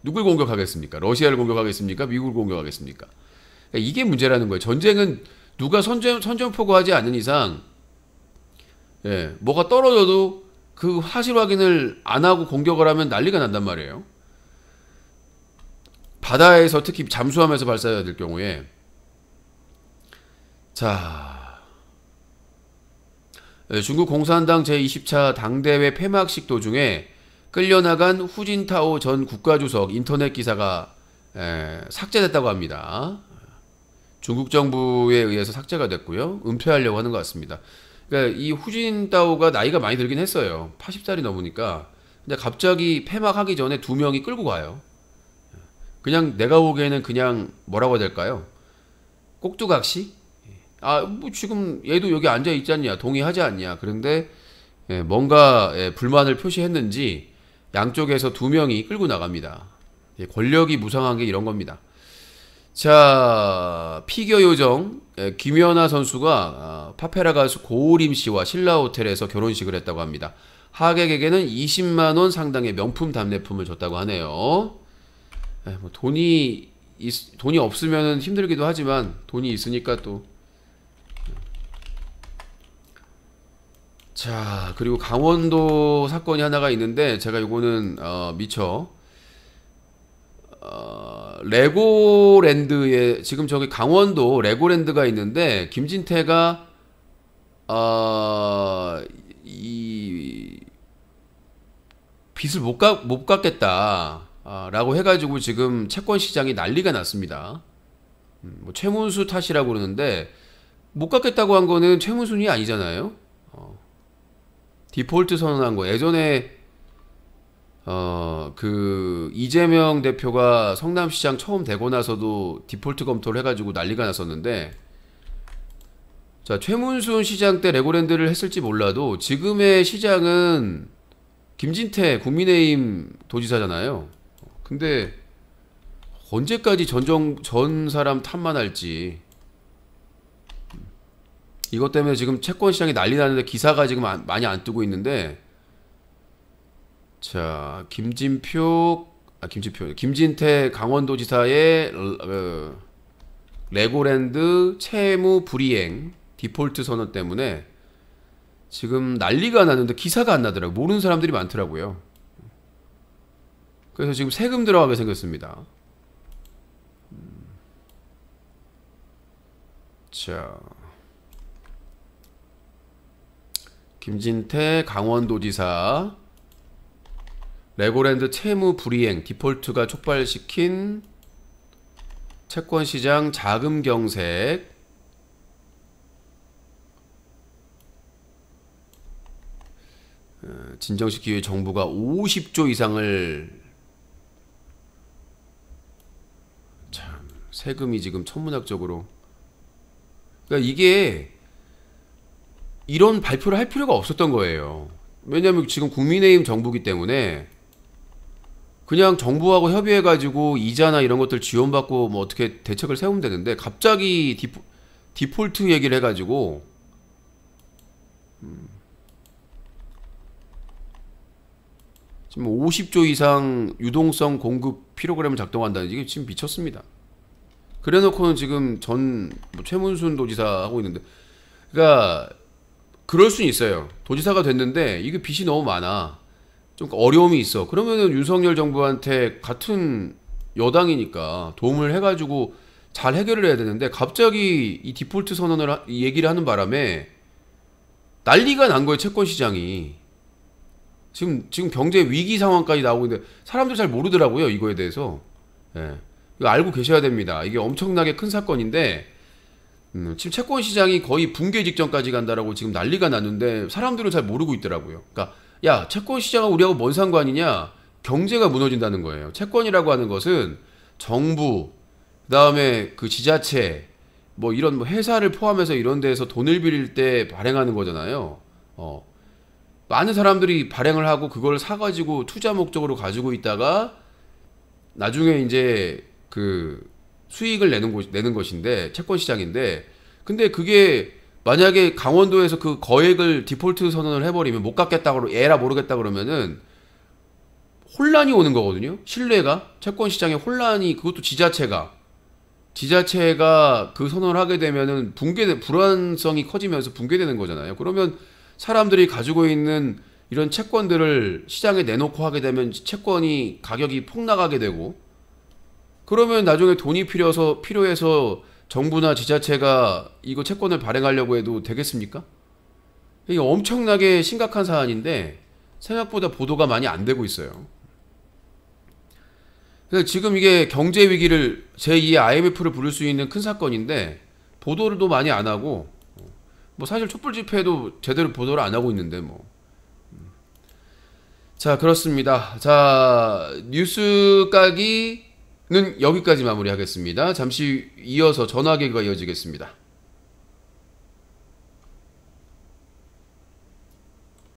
누굴 공격하겠습니까? 러시아를 공격하겠습니까? 미국을 공격하겠습니까? 그러니까 이게 문제라는 거예요. 전쟁은 누가 선전포고하지 않는 이상 뭐가 떨어져도 그 사실 확인을 안 하고 공격을 하면 난리가 난단 말이에요. 바다에서 특히 잠수함에서 발사해야 될 경우에 자 중국 공산당 제20차 당대회 폐막식 도중에 끌려나간 후진타오 전 국가주석 인터넷 기사가 삭제됐다고 합니다. 중국 정부에 의해서 삭제가 됐고요. 은폐하려고 하는 것 같습니다. 그러니까 이 후진타오가 나이가 많이 들긴 했어요. 80살이 넘으니까. 근데 갑자기 폐막하기 전에 두 명이 끌고 가요. 그냥 내가 보기에는 그냥 뭐라고 해야 될까요? 꼭두각시? 뭐 지금 얘도 여기 앉아 있지 않냐? 동의하지 않냐? 그런데 뭔가 불만을 표시했는지 양쪽에서 두 명이 끌고 나갑니다. 권력이 무상한 게 이런 겁니다. 자, 피겨 요정 김연아 선수가 파페라 가수 고우림 씨와 신라 호텔에서 결혼식을 했다고 합니다. 하객에게는 20만 원 상당의 명품 답례품을 줬다고 하네요. 뭐 돈이 없으면 힘들기도 하지만 돈이 있으니까 또. 자, 그리고 강원도 사건이 하나가 있는데 제가 요거는 미처 레고랜드에 지금 저기 강원도 레고랜드가 있는데 김진태가 이 빚을 못 갚겠다. 라고 해가지고 지금 채권 시장이 난리가 났습니다. 뭐 최문수 탓이라고 그러는데 못 갚겠다고 한 거는 최문순이 아니잖아요. 디폴트 선언한 거 예전에 그 이재명 대표가 성남시장 처음 되고 나서도 디폴트 검토를 해가지고 난리가 났었는데, 자, 최문순 시장 때 레고랜드를 했을지 몰라도 지금의 시장은 김진태 국민의힘 도지사잖아요. 근데 언제까지 전 사람 탓만 할지. 이것 때문에 지금 채권 시장이 난리 나는데 기사가 지금 많이 안 뜨고 있는데, 자, 김진태 강원도지사의 레고랜드 채무 불이행 디폴트 선언 때문에 지금 난리가 나는데 기사가 안 나더라고요. 모르는 사람들이 많더라고요. 그래서 지금 세금 들어가게 생겼습니다. 자, 김진태 강원도지사 레고랜드 채무 불이행 디폴트가 촉발시킨 채권시장 자금 경색, 진정시키기 위해 정부가 50조 이상을, 참 세금이 지금 천문학적으로, 그러니까 이게 이런 발표를 할 필요가 없었던 거예요. 왜냐하면 지금 국민의힘 정부기 때문에 그냥 정부하고 협의해가지고 이자나 이런 것들 지원받고 뭐 어떻게 대책을 세우면 되는데, 갑자기 디폴트 얘기를 해가지고 지금 50조 이상 유동성 공급 프로그램을 작동한다는, 이게 지금 미쳤습니다. 그래놓고는 지금 최문순 도지사 하고 있는데, 그러니까 그럴 수는 있어요. 도지사가 됐는데 이게 빚이 너무 많아, 좀 어려움이 있어. 그러면은 윤석열 정부한테 같은 여당이니까 도움을 해가지고 잘 해결을 해야 되는데, 갑자기 이 디폴트 선언을 얘기를 하는 바람에 난리가 난 거예요. 채권 시장이 지금 경제 위기 상황까지 나오고 있는데 사람들 잘 모르더라고요, 이거에 대해서. 예. 이거 알고 계셔야 됩니다. 이게 엄청나게 큰 사건인데, 지금 채권 시장이 거의 붕괴 직전까지 간다라고 지금 난리가 났는데 사람들은 잘 모르고 있더라고요. 그러니까 야, 채권 시장은 우리하고 뭔 상관이냐? 경제가 무너진다는 거예요. 채권이라고 하는 것은 정부, 그다음에 그 지자체, 뭐 이런 뭐 회사를 포함해서 이런 데에서 돈을 빌릴 때 발행하는 거잖아요. 많은 사람들이 발행을 하고 그걸 사가지고 투자 목적으로 가지고 있다가 나중에 이제 그 수익을 내는 것인데, 채권 시장인데, 근데 그게 만약에 강원도에서 그 거액을 디폴트 선언을 해버리면 못 갚겠다고, 에라 모르겠다 그러면은 혼란이 오는 거거든요. 신뢰가, 채권 시장에 혼란이, 그것도 지자체가 그 선언을 하게 되면은 불안성이 커지면서 붕괴되는 거잖아요. 그러면 사람들이 가지고 있는 이런 채권들을 시장에 내놓고 하게 되면 채권이 가격이 폭락하게 되고, 그러면 나중에 돈이 필요해서 정부나 지자체가 이거 채권을 발행하려고 해도 되겠습니까? 이게 엄청나게 심각한 사안인데 생각보다 보도가 많이 안 되고 있어요. 그래서 지금 이게 경제 위기를 제2의 IMF를 부를 수 있는 큰 사건인데 보도를 많이 안 하고, 뭐 사실 촛불 집회도 제대로 보도를 안 하고 있는데 뭐. 자, 그렇습니다. 자, 뉴스 까기는 여기까지 마무리하겠습니다. 잠시 이어서 전화 개그가 이어지겠습니다.